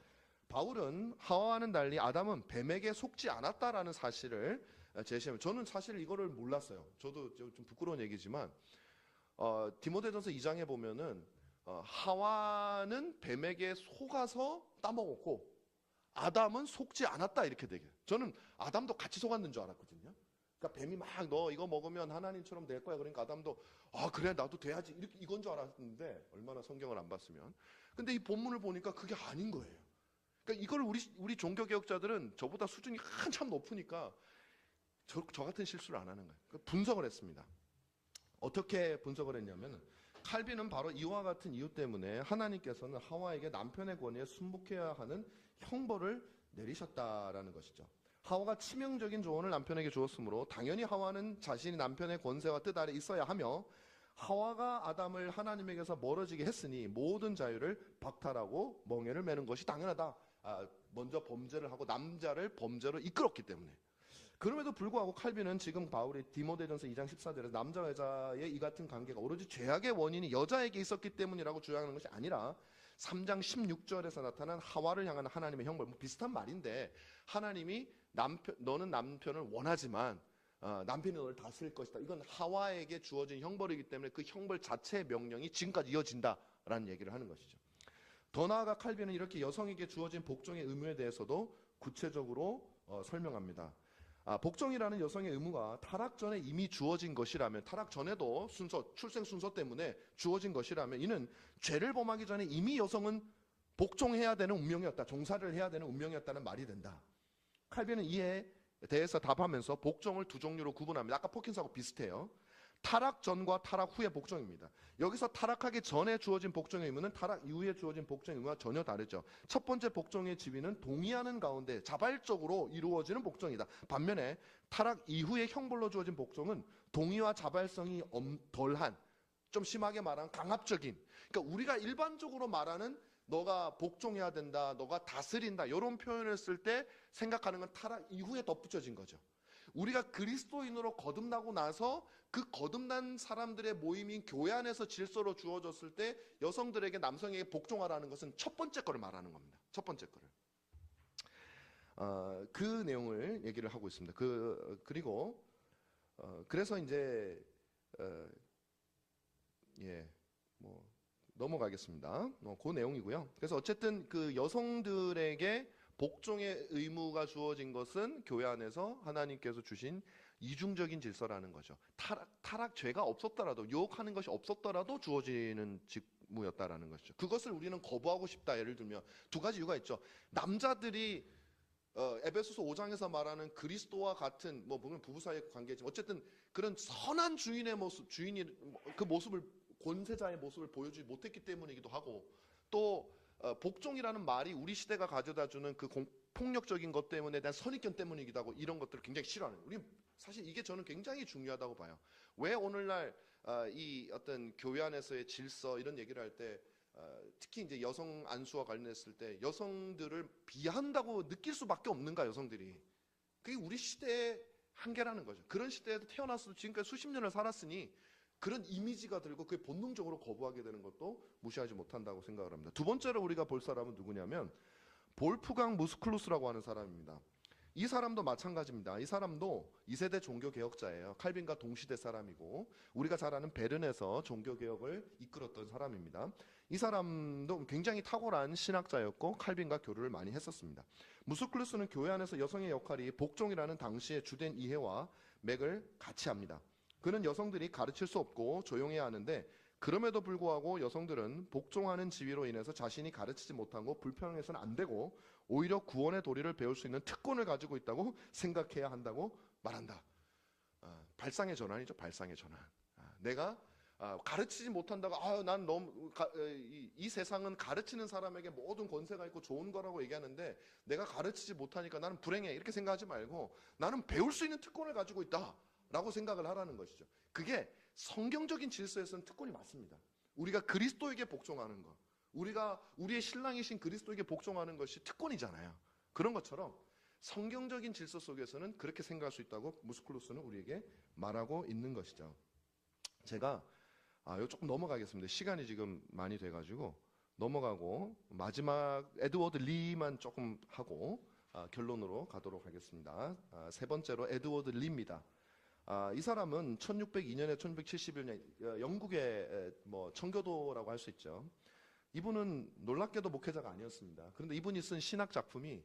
바울은 하와와는 달리 아담은 뱀에게 속지 않았다라는 사실을 제시합니다. 저는 사실 이거를 몰랐어요. 저도 좀 부끄러운 얘기지만 디모데전서 2장에 보면은 하와는 뱀에게 속아서 따먹었고 아담은 속지 않았다 이렇게 되게. 저는 아담도 같이 속았는 줄 알았거든요. 그러니까 뱀이 막 너 이거 먹으면 하나님처럼 될 거야. 그러니까 아담도 그래 나도 돼야지 이렇게 이건 줄 알았는데 얼마나 성경을 안 봤으면. 근데 이 본문을 보니까 그게 아닌 거예요. 그러니까 이걸 우리 종교개혁자들은 저보다 수준이 한참 높으니까 저 같은 실수를 안 하는 거예요. 그러니까 분석을 했습니다. 어떻게 분석을 했냐면 칼빈은 바로 이와 같은 이유 때문에 하나님께서는 하와에게 남편의 권위에 순복해야 하는 형벌을 내리셨다라는 것이죠. 하와가 치명적인 조언을 남편에게 주었으므로 당연히 하와는 자신이 남편의 권세와 뜻 아래 있어야 하며 하와가 아담을 하나님에게서 멀어지게 했으니 모든 자유를 박탈하고 멍에를 매는 것이 당연하다. 먼저 범죄를 하고 남자를 범죄로 이끌었기 때문에. 그럼에도 불구하고 칼빈은 지금 바울이 디모데전서 2장 14절에서 남자와 여자의 이 같은 관계가 오로지 죄악의 원인이 여자에게 있었기 때문이라고 주장하는 것이 아니라 3장 16절에서 나타난 하와를 향한 하나님의 형벌, 뭐 비슷한 말인데 하나님이 너는 남편을 원하지만 남편이 너를 다스릴 것이다. 이건 하와에게 주어진 형벌이기 때문에 그 형벌 자체의 명령이 지금까지 이어진다라는 얘기를 하는 것이죠. 더 나아가 칼빈은 이렇게 여성에게 주어진 복종의 의무에 대해서도 구체적으로 설명합니다. 복종이라는 여성의 의무가 타락 전에 이미 주어진 것이라면, 타락 전에도 출생 순서 때문에 주어진 것이라면 이는 죄를 범하기 전에 이미 여성은 복종해야 되는 운명이었다, 종사를 해야 되는 운명이었다는 말이 된다. 칼빈은 이에 대해서 답하면서 복종을 두 종류로 구분합니다. 아까 포킨스하고 비슷해요. 타락 전과 타락 후의 복종입니다. 여기서 타락하기 전에 주어진 복종의 의무는 타락 이후에 주어진 복종의 의무와 전혀 다르죠. 첫 번째 복종의 지위는 동의하는 가운데 자발적으로 이루어지는 복종이다. 반면에 타락 이후에 형벌로 주어진 복종은 동의와 자발성이 덜한, 좀 심하게 말하면 강압적인, 그러니까 우리가 일반적으로 말하는 너가 복종해야 된다, 너가 다스린다 이런 표현을 쓸 때 생각하는 건 타락 이후에 덧붙여진 거죠. 우리가 그리스도인으로 거듭나고 나서 그 거듭난 사람들의 모임인 교회 안에서 질서로 주어졌을 때 여성들에게 남성에게 복종하라는 것은 첫 번째 거를 말하는 겁니다. 첫 번째 거를. 그 내용을 얘기를 하고 있습니다. 그리고 그래서 이제 넘어가겠습니다. 그 내용이고요. 그래서 어쨌든 그 여성들에게 복종의 의무가 주어진 것은 교회 안에서 하나님께서 주신 이중적인 질서라는 거죠. 타락 죄가 없었더라도, 유혹하는 것이 없었더라도 주어지는 직무였다라는 것이죠. 그것을 우리는 거부하고 싶다. 예를 들면 두 가지 이유가 있죠. 남자들이 에베소서 5장에서 말하는 그리스도와 같은, 물론 부부 사이의 관계지만 어쨌든 그런 선한 주인의 모습, 주인이 그 모습을, 권세자의 모습을 보여주지 못했기 때문이기도 하고, 또 복종이라는 말이 우리 시대가 가져다주는 그 폭력적인 것 때문에 대한 선입견 때문이기도 하고, 이런 것들을 굉장히 싫어하는, 우리 사실 이게 저는 굉장히 중요하다고 봐요. 왜 오늘날 이 어떤 교회 안에서의 질서 이런 얘기를 할 때 특히 이제 여성 안수와 관련했을 때 여성들을 비한다고 느낄 수밖에 없는가, 여성들이. 그게 우리 시대의 한계라는 거죠. 그런 시대에도 태어났어도 지금까지 수십 년을 살았으니 그런 이미지가 들고 그게 본능적으로 거부하게 되는 것도 무시하지 못한다고 생각을 합니다. 두 번째로 우리가 볼 사람은 누구냐면 볼프강 무스클루스라고 하는 사람입니다. 이 사람도 마찬가지입니다. 이 사람도 2세대 종교개혁자예요. 칼빈과 동시대 사람이고 우리가 잘 아는 베른에서 종교개혁을 이끌었던 사람입니다. 이 사람도 굉장히 탁월한 신학자였고 칼빈과 교류를 많이 했었습니다. 무스클루스는 교회 안에서 여성의 역할이 복종이라는 당시의 주된 이해와 맥을 같이 합니다. 그는 여성들이 가르칠 수 없고 조용해야 하는데 그럼에도 불구하고 여성들은 복종하는 지위로 인해서 자신이 가르치지 못하고 불평해서는 안 되고 오히려 구원의 도리를 배울 수 있는 특권을 가지고 있다고 생각해야 한다고 말한다. 발상의 전환이죠. 발상의 전환. 내가 가르치지 못한다고 난 너무 이 세상은 가르치는 사람에게 모든 권세가 있고 좋은 거라고 얘기하는데 내가 가르치지 못하니까 나는 불행해 이렇게 생각하지 말고 나는 배울 수 있는 특권을 가지고 있다 라고 생각을 하라는 것이죠. 그게 성경적인 질서에서는 특권이 맞습니다. 우리가 그리스도에게 복종하는 것, 우리가 우리의 신랑이신 그리스도에게 복종하는 것이 특권이잖아요. 그런 것처럼 성경적인 질서 속에서는 그렇게 생각할 수 있다고 무스클루스는 우리에게 말하고 있는 것이죠. 제가 이거 조금 넘어가겠습니다. 시간이 지금 많이 돼가지고 넘어가고 마지막 에드워드 리만 조금 하고 결론으로 가도록 하겠습니다. 세 번째로 에드워드 리입니다. 이 사람은 1602년에 1671년 영국의 청교도라고 할 수 있죠. 이분은 놀랍게도 목회자가 아니었습니다. 그런데 이분이 쓴 신학 작품이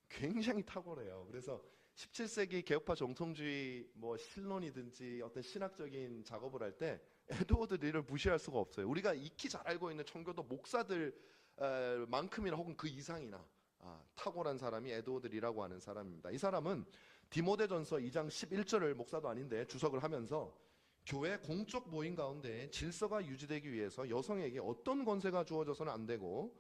굉장히 탁월해요. 그래서 17세기 개혁파 정통주의 신론이든지 어떤 신학적인 작업을 할 때 에드워드 리를 무시할 수가 없어요. 우리가 익히 잘 알고 있는 청교도 목사들 만큼이나 혹은 그 이상이나 탁월한 사람이 에드워드 리라고 하는 사람입니다. 이 사람은 디모데전서 2장 11절을 목사도 아닌데 주석을 하면서 교회 공적 모임 가운데 질서가 유지되기 위해서 여성에게 어떤 권세가 주어져서는 안 되고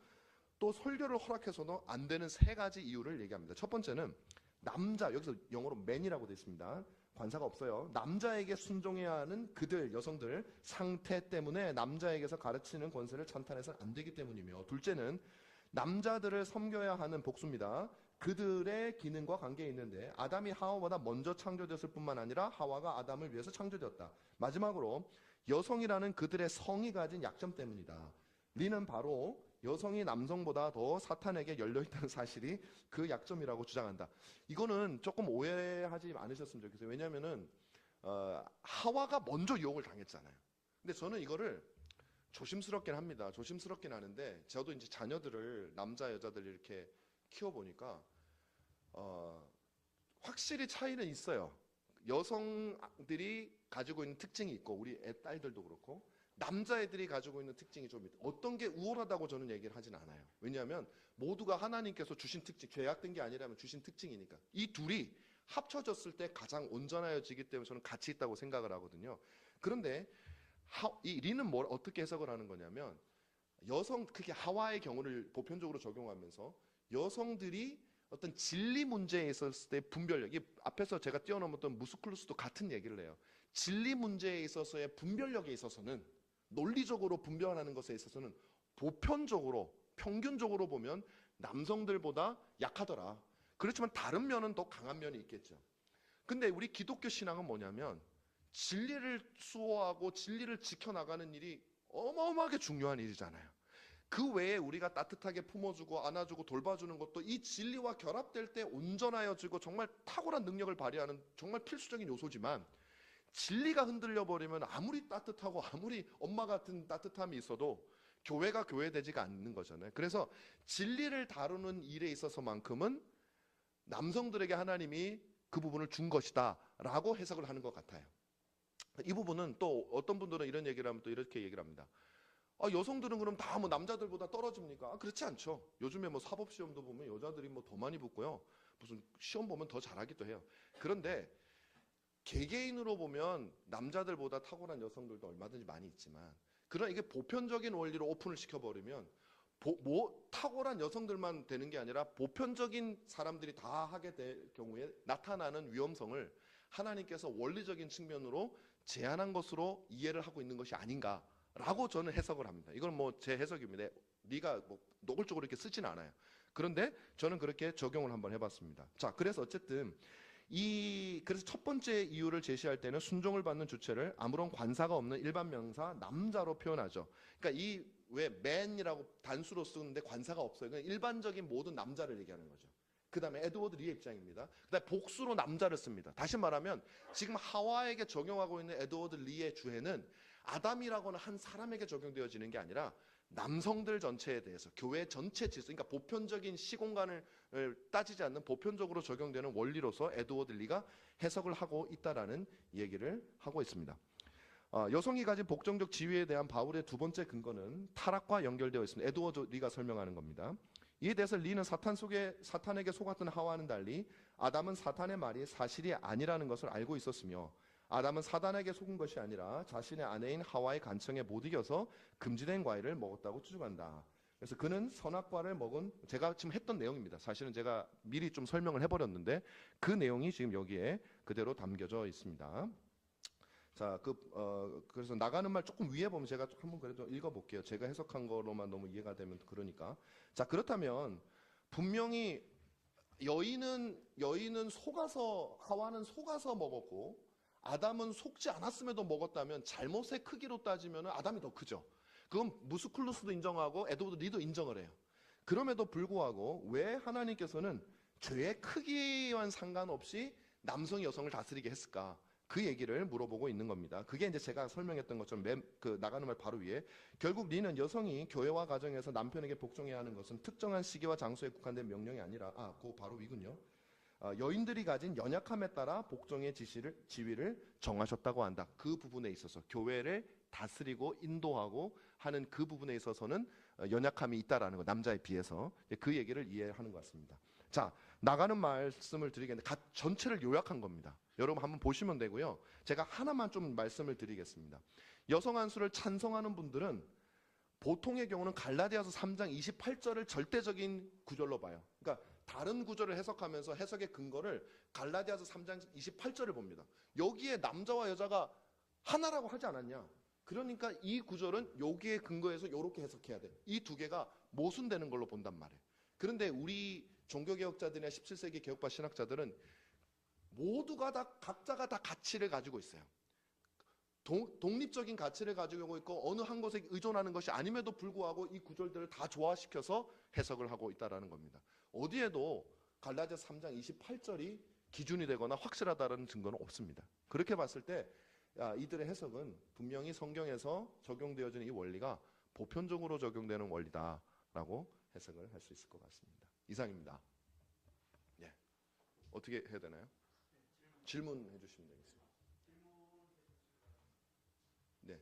또 설교를 허락해서도 안 되는 세 가지 이유를 얘기합니다. 첫 번째는 남자, 여기서 영어로 man이라고 되어 있습니다. 관사가 없어요. 남자에게 순종해야 하는 그들, 여성들 상태 때문에 남자에게서 가르치는 권세를 찬탄해서는 안 되기 때문이며, 둘째는 남자들을 섬겨야 하는 복수입니다. 그들의 기능과 관계에 있는데 아담이 하와보다 먼저 창조됐을 뿐만 아니라 하와가 아담을 위해서 창조되었다. 마지막으로 여성이라는 그들의 성이 가진 약점 때문이다. 리는 바로 여성이 남성보다 더 사탄에게 열려있다는 사실이 그 약점이라고 주장한다. 이거는 조금 오해하지 않으셨으면 좋겠어요. 왜냐하면은 하와가 먼저 유혹을 당했잖아요. 근데 저는 이거를 조심스럽긴 합니다. 조심스럽긴 하는데 저도 이제 자녀들을 남자 여자들 이렇게 키워보니까 확실히 차이는 있어요. 여성들이 가지고 있는 특징이 있고 우리 딸들도 그렇고 남자애들이 가지고 있는 특징이 좀 있다. 어떤 게 우월하다고 저는 얘기를 하진 않아요. 왜냐하면 모두가 하나님께서 주신 특징, 계약된 게 아니라면 주신 특징이니까. 이 둘이 합쳐졌을 때 가장 온전하여지기 때문에 저는 가치 있다고 생각을 하거든요. 그런데 이 리는 뭘 어떻게 해석을 하는 거냐면 그게 하와의 경우를 보편적으로 적용하면서 여성들이 어떤 진리 문제에 있었을 때 분별력, 이 앞에서 제가 뛰어넘었던 무스클루스도 같은 얘기를 해요. 진리 문제에 있어서의 분별력에 있어서는 논리적으로 분별하는 것에 있어서는 보편적으로 평균적으로 보면 남성들보다 약하더라. 그렇지만 다른 면은 더 강한 면이 있겠죠. 근데 우리 기독교 신앙은 뭐냐면 진리를 수호하고 진리를 지켜나가는 일이 어마어마하게 중요한 일이잖아요. 그 외에 우리가 따뜻하게 품어주고 안아주고 돌봐주는 것도 이 진리와 결합될 때 온전하여지고 정말 탁월한 능력을 발휘하는 정말 필수적인 요소지만 진리가 흔들려 버리면 아무리 따뜻하고 아무리 엄마 같은 따뜻함이 있어도 교회가 교회되지가 않는 거잖아요. 그래서 진리를 다루는 일에 있어서만큼은 남성들에게 하나님이 그 부분을 준 것이다 라고 해석을 하는 것 같아요. 이 부분은 또 어떤 분들은 이런 얘기를 하면 또 이렇게 얘기를 합니다. 여성들은 그럼 다 남자들보다 떨어집니까? 그렇지 않죠. 요즘에 사법시험도 보면 여자들이 더 많이 붙고요. 무슨 시험 보면 더 잘하기도 해요. 그런데 개개인으로 보면 남자들보다 탁월한 여성들도 얼마든지 많이 있지만 그런 이게 보편적인 원리로 오픈을 시켜버리면 탁월한 여성들만 되는 게 아니라 보편적인 사람들이 다 하게 될 경우에 나타나는 위험성을 하나님께서 원리적인 측면으로 제한한 것으로 이해를 하고 있는 것이 아닌가라고 저는 해석을 합니다. 이건 제 해석입니다. 네가 노골적으로 이렇게 쓰진 않아요. 그런데 저는 그렇게 적용을 한번 해봤습니다. 자, 그래서 어쨌든 그래서 첫 번째 이유를 제시할 때는 순종을 받는 주체를 아무런 관사가 없는 일반 명사 남자로 표현하죠. 그러니까 이 왜 man이라고 단수로 쓰는데 관사가 없어요. 그냥 일반적인 모든 남자를 얘기하는 거죠. 그 다음에 에드워드 리의 입장입니다. 그 다음에 복수로 남자를 씁니다. 다시 말하면 지금 하와에게 적용하고 있는 에드워드 리의 주해는 아담이라고는 한 사람에게 적용되어지는 게 아니라 남성들 전체에 대해서 교회 전체 질서, 그러니까 보편적인 시공간을 따지지 않는 보편적으로 적용되는 원리로서 에드워드 리가 해석을 하고 있다라는 얘기를 하고 있습니다. 여성이 가진 복종적 지위에 대한 바울의 두 번째 근거는 타락과 연결되어 있습니다. 에드워드 리가 설명하는 겁니다. 이에 대해서 리는 사탄에게 속았던 하와는 달리 아담은 사탄의 말이 사실이 아니라는 것을 알고 있었으며 아담은 사단에게 속은 것이 아니라 자신의 아내인 하와의 간청에 못 이겨서 금지된 과일을 먹었다고 추정한다. 그래서 그는 선악과를 먹은, 제가 지금 했던 내용입니다. 사실은 제가 미리 좀 설명을 해버렸는데 그 내용이 지금 여기에 그대로 담겨져 있습니다. 자, 그래서 나가는 말 조금 위에 보면 제가 한번 그래도 읽어볼게요. 제가 해석한 거로만 너무 이해가 되면 그러니까. 자, 그렇다면 분명히 여인은 속아서, 하와는 속아서 먹었고 아담은 속지 않았음에도 먹었다면 잘못의 크기로 따지면 아담이 더 크죠. 그건 무스클루스도 인정하고 에드워드 리도 인정을 해요. 그럼에도 불구하고 왜 하나님께서는 죄의 크기와는 상관없이 남성이 여성을 다스리게 했을까? 그 얘기를 물어보고 있는 겁니다. 그게 이제 제가 설명했던 것처럼 나가는 말 바로 위에 결국 리는 여성이 교회와 가정에서 남편에게 복종해야 하는 것은 특정한 시기와 장소에 국한된 명령이 아니라 그 바로 위군요. 여인들이 가진 연약함에 따라 복종의 지위를 정하셨다고 한다. 그 부분에 있어서 교회를 다스리고 인도하고 하는 그 부분에 있어서는 연약함이 있다라는 거, 남자에 비해서 그 얘기를 이해하는 것 같습니다. 자, 나가는 말씀을 드리겠는데 전체를 요약한 겁니다. 여러분 한번 보시면 되고요. 제가 하나만 좀 말씀을 드리겠습니다. 여성 안수를 찬성하는 분들은 보통의 경우는 갈라디아서 3장 28절을 절대적인 구절로 봐요. 그러니까 다른 구절을 해석하면서 해석의 근거를 갈라디아서 3장 28절을 봅니다. 여기에 남자와 여자가 하나라고 하지 않았냐? 그러니까 이 구절은 여기에 근거해서 이렇게 해석해야 돼. 이 두 개가 모순되는 걸로 본단 말이에요. 그런데 우리 종교개혁자들이나 17세기 개혁파 신학자들은 모두가 다 각자가 다 가치를 가지고 있어요. 독립적인 가치를 가지고 있고 어느 한 것에 의존하는 것이 아님에도 불구하고 이 구절들을 다 조화시켜서 해석을 하고 있다는 겁니다. 어디에도 갈라디아서 3장 28절이 기준이 되거나 확실하다는 증거는 없습니다. 그렇게 봤을 때 이들의 해석은 분명히 성경에서 적용되어지는 이 원리가 보편적으로 적용되는 원리다라고 해석을 할 수 있을 것 같습니다. 이상입니다. 예. 어떻게 해야 되나요? 질문해 주시면 되겠습니다. 네.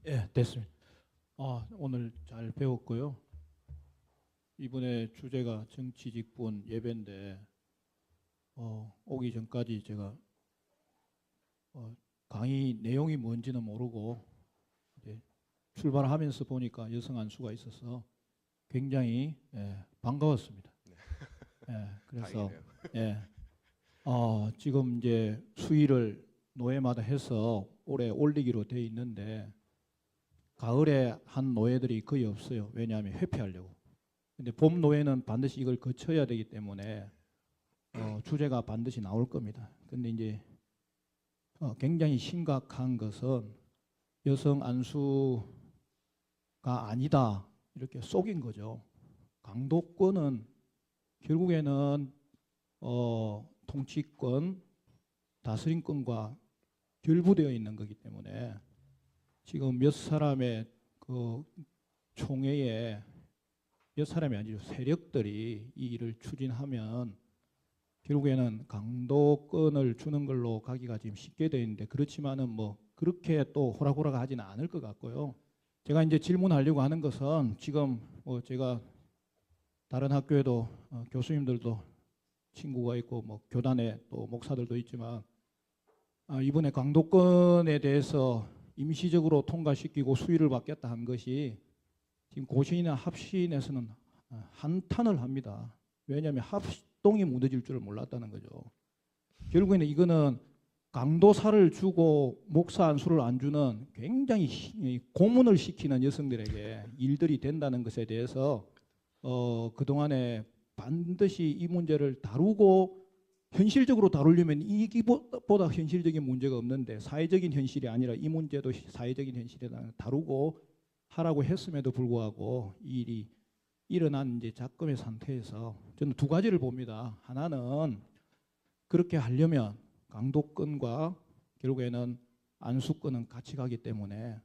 예, 됐습니다. 오늘 잘 배웠고요. 이번에 주제가 정치 직분 예배인데 오기 전까지 제가 강의 내용이 뭔지는 모르고 이제 출발하면서 보니까 여성 안수가 있어서 굉장히 반가웠습니다. 예, 그래서 지금 이제 수의를 노예마다 해서 올해 올리기로 돼 있는데 가을에 한 노예들이 거의 없어요. 왜냐하면 회피하려고. 근데 봄 노예는 반드시 이걸 거쳐야 되기 때문에 주제가 반드시 나올 겁니다. 근데 이제 굉장히 심각한 것은 여성 안수가 아니다 이렇게 속인 거죠. 강도권은 결국에는 통치권, 다스림권과 결부되어 있는 거기 때문에 지금 몇 사람의 그 총회에 몇 사람이 아니죠. 세력들이 이 일을 추진하면 결국에는 강도권을 주는 걸로 가기가 지금 쉽게 되어 있는데 그렇지만은 뭐 그렇게 또 호락호락 하지는 않을 것 같고요. 제가 이제 질문하려고 하는 것은 지금 뭐 제가 다른 학교에도 교수님들도 친구가 있고 뭐 교단에 또 목사들도 있지만 이번에 강도권에 대해서 임시적으로 통과시키고 수위를 받겠다 한 것이 지금 고신이나 합신에서는 한탄을 합니다. 왜냐하면 합도 합동이 무너질 줄을 몰랐다는 거죠. 결국에는 이거는 강도사를 주고 목사 안수를 안 주는 굉장히 고문을 시키는 여성들에게 일들이 된다는 것에 대해서 그동안에 반드시 이 문제를 다루고 현실적으로 다루려면 이기보다 현실적인 문제가 없는데 사회적인 현실이 아니라 이 문제도 사회적인 현실이다 다루고 하라고 했음에도 불구하고 이 일이 일어난 이제 작금의 상태에서 저는 두 가지를 봅니다. 하나는 그렇게 하려면 강도권과 결국에는 안수권은 같이 가기 때문에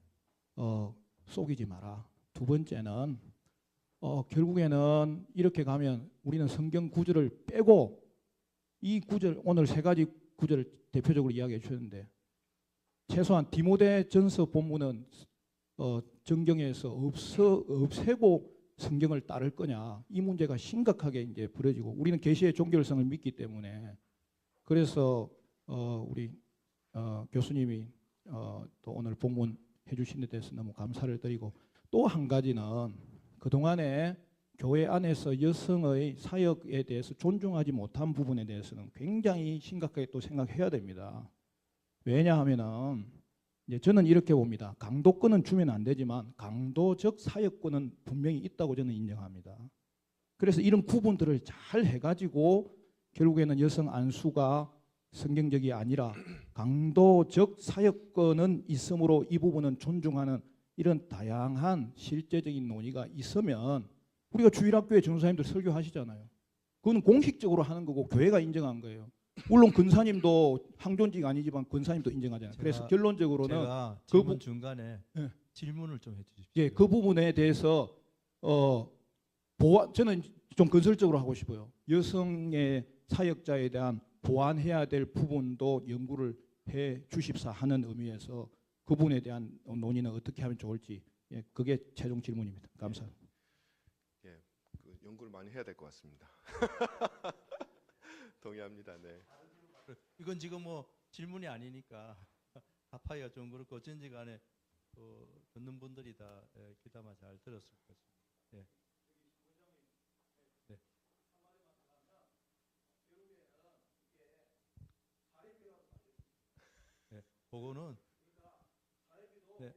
속이지 마라. 두 번째는 결국에는 이렇게 가면 우리는 성경 구절을 빼고 이 구절 오늘 세 가지 구절을 대표적으로 이야기해 주셨는데 최소한 디모데전서 본문은 정경에서 없애고 성경을 따를 거냐 이 문제가 심각하게 이제 벌어지고 우리는 계시의 종결성을 믿기 때문에 그래서 우리 교수님이 또 오늘 본문 해주신 데 대해서 너무 감사를 드리고 또 한 가지는 그동안에 교회 안에서 여성의 사역에 대해서 존중하지 못한 부분에 대해서는 굉장히 심각하게 또 생각해야 됩니다. 왜냐하면은 이제 저는 이렇게 봅니다. 강도권은 주면 안 되지만 강도적 사역권은 분명히 있다고 저는 인정합니다. 그래서 이런 구분들을 잘 해가지고 결국에는 여성 안수가 성경적이 아니라 강도적 사역권은 있으므로 이 부분은 존중하는 이런 다양한 실제적인 논의가 있으면 우리가 주일학교에 전도사님들 설교하시잖아요. 그건 공식적으로 하는 거고 교회가 인정한 거예요. 물론 근사님도 항존직 아니지만 근사님도 인정하잖아요. 그래서 결론적으로는 제가 질문 중간에 예. 질문을 좀 해주십시오. 예, 그 부분에 대해서 저는 좀 건설적으로 하고 싶어요. 여성의 사역자에 대한 보완해야 될 부분도 연구를 해 주십사 하는 의미에서 그 부분에 대한 논의는 어떻게 하면 좋을지 그게 최종 질문입니다. 감사합니다. 그 연구를 많이 해야 될 것 같습니다. 동의합니다. 네. 이건 지금 뭐 질문이 아니니까 답하기가 좀 그렇고 어쩐지 간에 듣는 분들이 다 귀담아 잘 들었을 것입니다. 네. 네. 네. 그거는 네.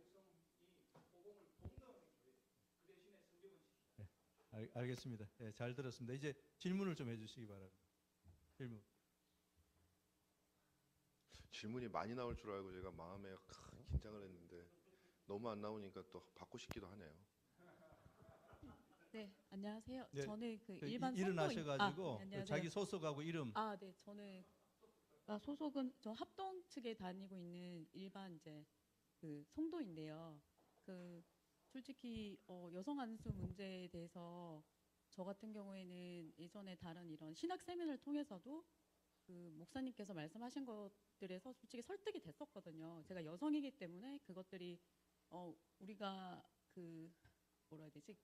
네. 알겠습니다. 네, 잘 들었습니다. 이제 질문을 좀 해주시기 바랍니다. 질문이 많이 나올 줄 알고 제가 마음에 긴장을 했는데 너무 안 나오니까 또 받고 싶기도 하네요. 네, 안녕하세요. 네, 저는 그 그 일반 일어나셔가지고 안녕하세요. 자기 소속하고 이름. 네, 저는 소속은 저 합동 측에 다니고 있는 일반 이제 그 성도인데요. 그 솔직히 여성 안수 문제에 대해서 저 같은 경우에는 예전에 다른 이런 신학 세미나를 통해서도 그 목사님께서 말씀하신 것들에서 솔직히 설득이 됐었거든요. 제가 여성이기 때문에 그것들이 우리가 그 뭐라 해야 되지?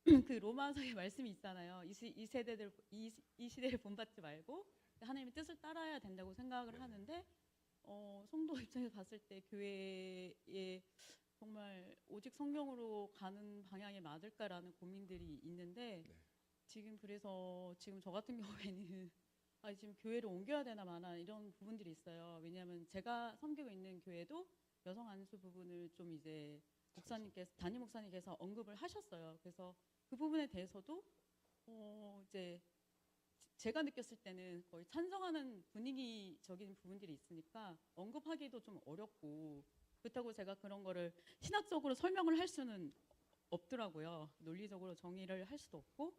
그 로마서의 말씀이 있잖아요. 이 시대를 본받지 말고 하나님의 뜻을 따라야 된다고 생각을 하는데 성도 입장에서 봤을 때 교회에 정말 오직 성경으로 가는 방향에 맞을까라는 고민들이 있는데 네. 그래서 지금 저 같은 경우에는 지금 교회를 옮겨야 되나 마나 이런 부분들이 있어요. 왜냐하면 제가 섬기고 있는 교회도 여성 안수 부분을 좀 이제 담임 목사님께서 언급을 하셨어요. 그래서 그 부분에 대해서도 이제 제가 느꼈을 때는 거의 찬성하는 분위기적인 부분들이 있으니까 언급하기도 좀 어렵고 그렇다고 제가 그런 거를 신학적으로 설명을 할 수는 없더라고요. 논리적으로 정의를 할 수도 없고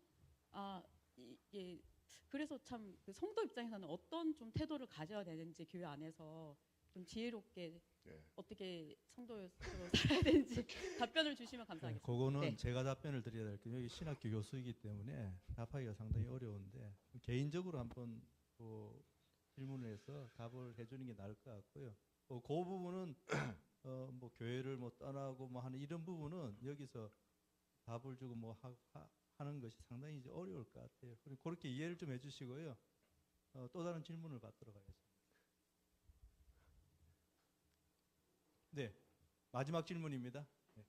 그래서 참 그 성도 입장에서는 어떤 좀 태도를 가져야 되는지 교회 안에서 좀 지혜롭게 어떻게 성도로 살아야 되는지 답변을 주시면 감사하겠습니다. 그거는 네. 제가 답변을 드려야 될 게 여기 신학교 교수이기 때문에 답하기가 상당히 어려운데 개인적으로 한번 질문을 해서 답을 해주는 게 나을 것 같고요. 그 부분은 뭐 교회를 뭐 떠나고 뭐 하는 이런 부분은 여기서 답을 주고 뭐 하는 것이 상당히 이제 어려울 것 같아요. 그렇게 이해를 좀 해주시고요. 또 다른 질문을 받도록 하겠습니다. 네, 마지막 질문입니다. 네.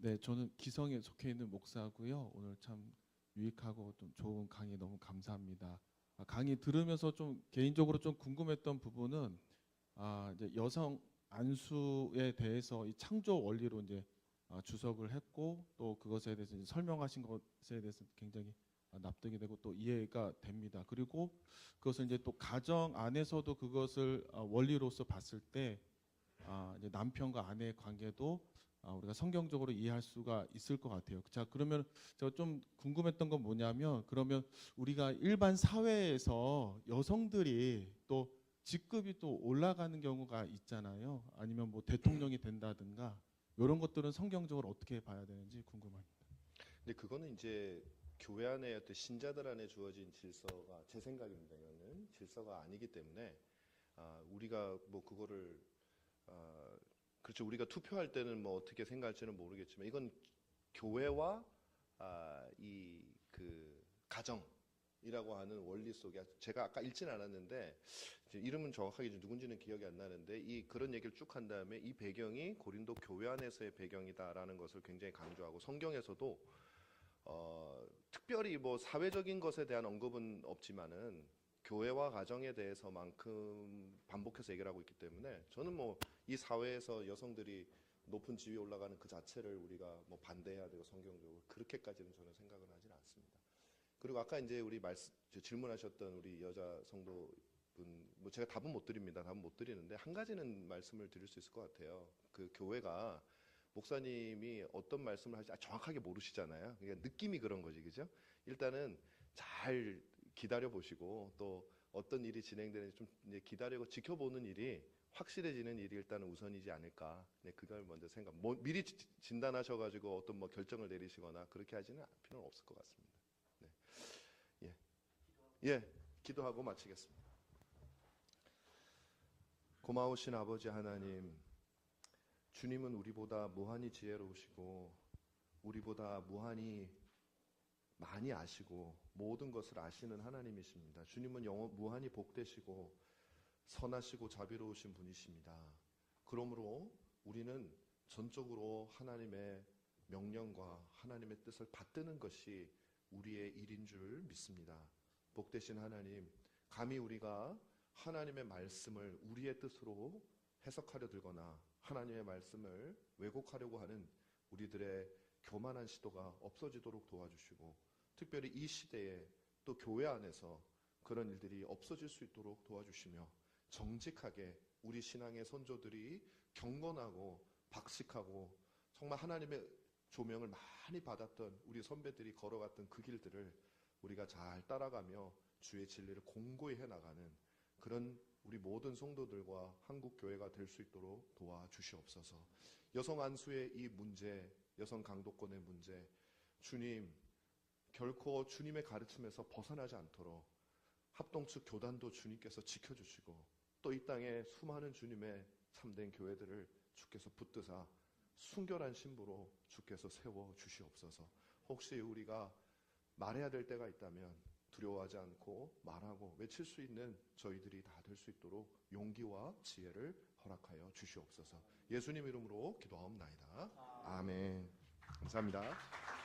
네, 저는 기성에 속해 있는 목사고요. 오늘 참 유익하고 좀 좋은 강의 너무 감사합니다. 강의 들으면서 좀 개인적으로 좀 궁금했던 부분은 이제 여성 안수에 대해서 이 창조 원리로 이제 주석을 했고 또 그것에 대해서 이제 설명하신 것에 대해서 굉장히 납득이 되고 또 이해가 됩니다. 그리고 그것을 이제 또 가정 안에서도 그것을 원리로서 봤을 때 이제 남편과 아내의 관계도 우리가 성경적으로 이해할 수가 있을 것 같아요. 자, 그러면 제가 좀 궁금했던 건 뭐냐면 그러면 우리가 일반 사회에서 여성들이 또 직급이 또 올라가는 경우가 있잖아요. 아니면 뭐 대통령이 된다든가 이런 것들은 성경적으로 어떻게 봐야 되는지 궁금합니다. 근데 그거는 이제 교회 안에 어떤 신자들 안에 주어진 질서가 제 생각입니다. 이거는 질서가 아니기 때문에 우리가 뭐 그거를 그렇죠. 우리가 투표할 때는 뭐 어떻게 생각할지는 모르겠지만 이건 교회와 이 그 가정이라고 하는 원리 속에 제가 아까 읽지는 않았는데 이름은 정확하게 누군지는 기억이 안 나는데 이 그런 얘기를 쭉 한 다음에 이 배경이 고린도 교회 안에서의 배경이다라는 것을 굉장히 강조하고 성경에서도 특별히 뭐 사회적인 것에 대한 언급은 없지만은 교회와 가정에 대해서만큼 반복해서 얘기를 하고 있기 때문에 저는 뭐 이 사회에서 여성들이 높은 지위에 올라가는 그 자체를 우리가 뭐 반대해야 되고 성경적으로 그렇게까지는 저는 생각을 하지는 않습니다. 그리고 아까 이제 우리 질문하셨던 우리 여자 성도분 뭐 제가 답은 못 드립니다. 답은 못 드리는데 한 가지는 말씀을 드릴 수 있을 것 같아요. 그 교회가 목사님이 어떤 말씀을 할지 정확하게 모르시잖아요. 그러니까 느낌이 그런 거지, 그죠? 일단은 잘 기다려 보시고 또 어떤 일이 진행되는지 좀 이제 기다리고 지켜보는 일이 확실해지는 일이 일단은 우선이지 않을까. 네, 그걸 먼저 미리 진단하셔가지고 어떤 뭐 결정을 내리시거나 그렇게 하지는 필요는 없을 것 같습니다. 네, 예, 기도하고 마치겠습니다. 고마우신 아버지 하나님, 주님은 우리보다 무한히 지혜로우시고 우리보다 무한히 많이 아시고 모든 것을 아시는 하나님이십니다. 주님은 무한히 복되시고 선하시고 자비로우신 분이십니다. 그러므로 우리는 전적으로 하나님의 명령과 하나님의 뜻을 받드는 것이 우리의 일인 줄 믿습니다. 복되신 하나님, 감히 우리가 하나님의 말씀을 우리의 뜻으로 해석하려 들거나 하나님의 말씀을 왜곡하려고 하는 우리들의 교만한 시도가 없어지도록 도와주시고 특별히 이 시대에 또 교회 안에서 그런 일들이 없어질 수 있도록 도와주시며 정직하게 우리 신앙의 선조들이 경건하고 박식하고 정말 하나님의 조명을 많이 받았던 우리 선배들이 걸어갔던 그 길들을 우리가 잘 따라가며 주의 진리를 공고히 해나가는 그런 우리 모든 성도들과 한국 교회가 될 수 있도록 도와주시옵소서. 여성 안수의 이 문제, 여성 강도권의 문제, 주님 결코 주님의 가르침에서 벗어나지 않도록 합동 측 교단도 주님께서 지켜주시고 또 이 땅에 수많은 주님의 참된 교회들을 주께서 붙드사 순결한 신부로 주께서 세워주시옵소서. 혹시 우리가 말해야 될 때가 있다면 두려워하지 않고 말하고 외칠 수 있는 저희들이 다 될 수 있도록 용기와 지혜를 허락하여 주시옵소서. 예수님 이름으로 기도하옵나이다. 아멘. 감사합니다.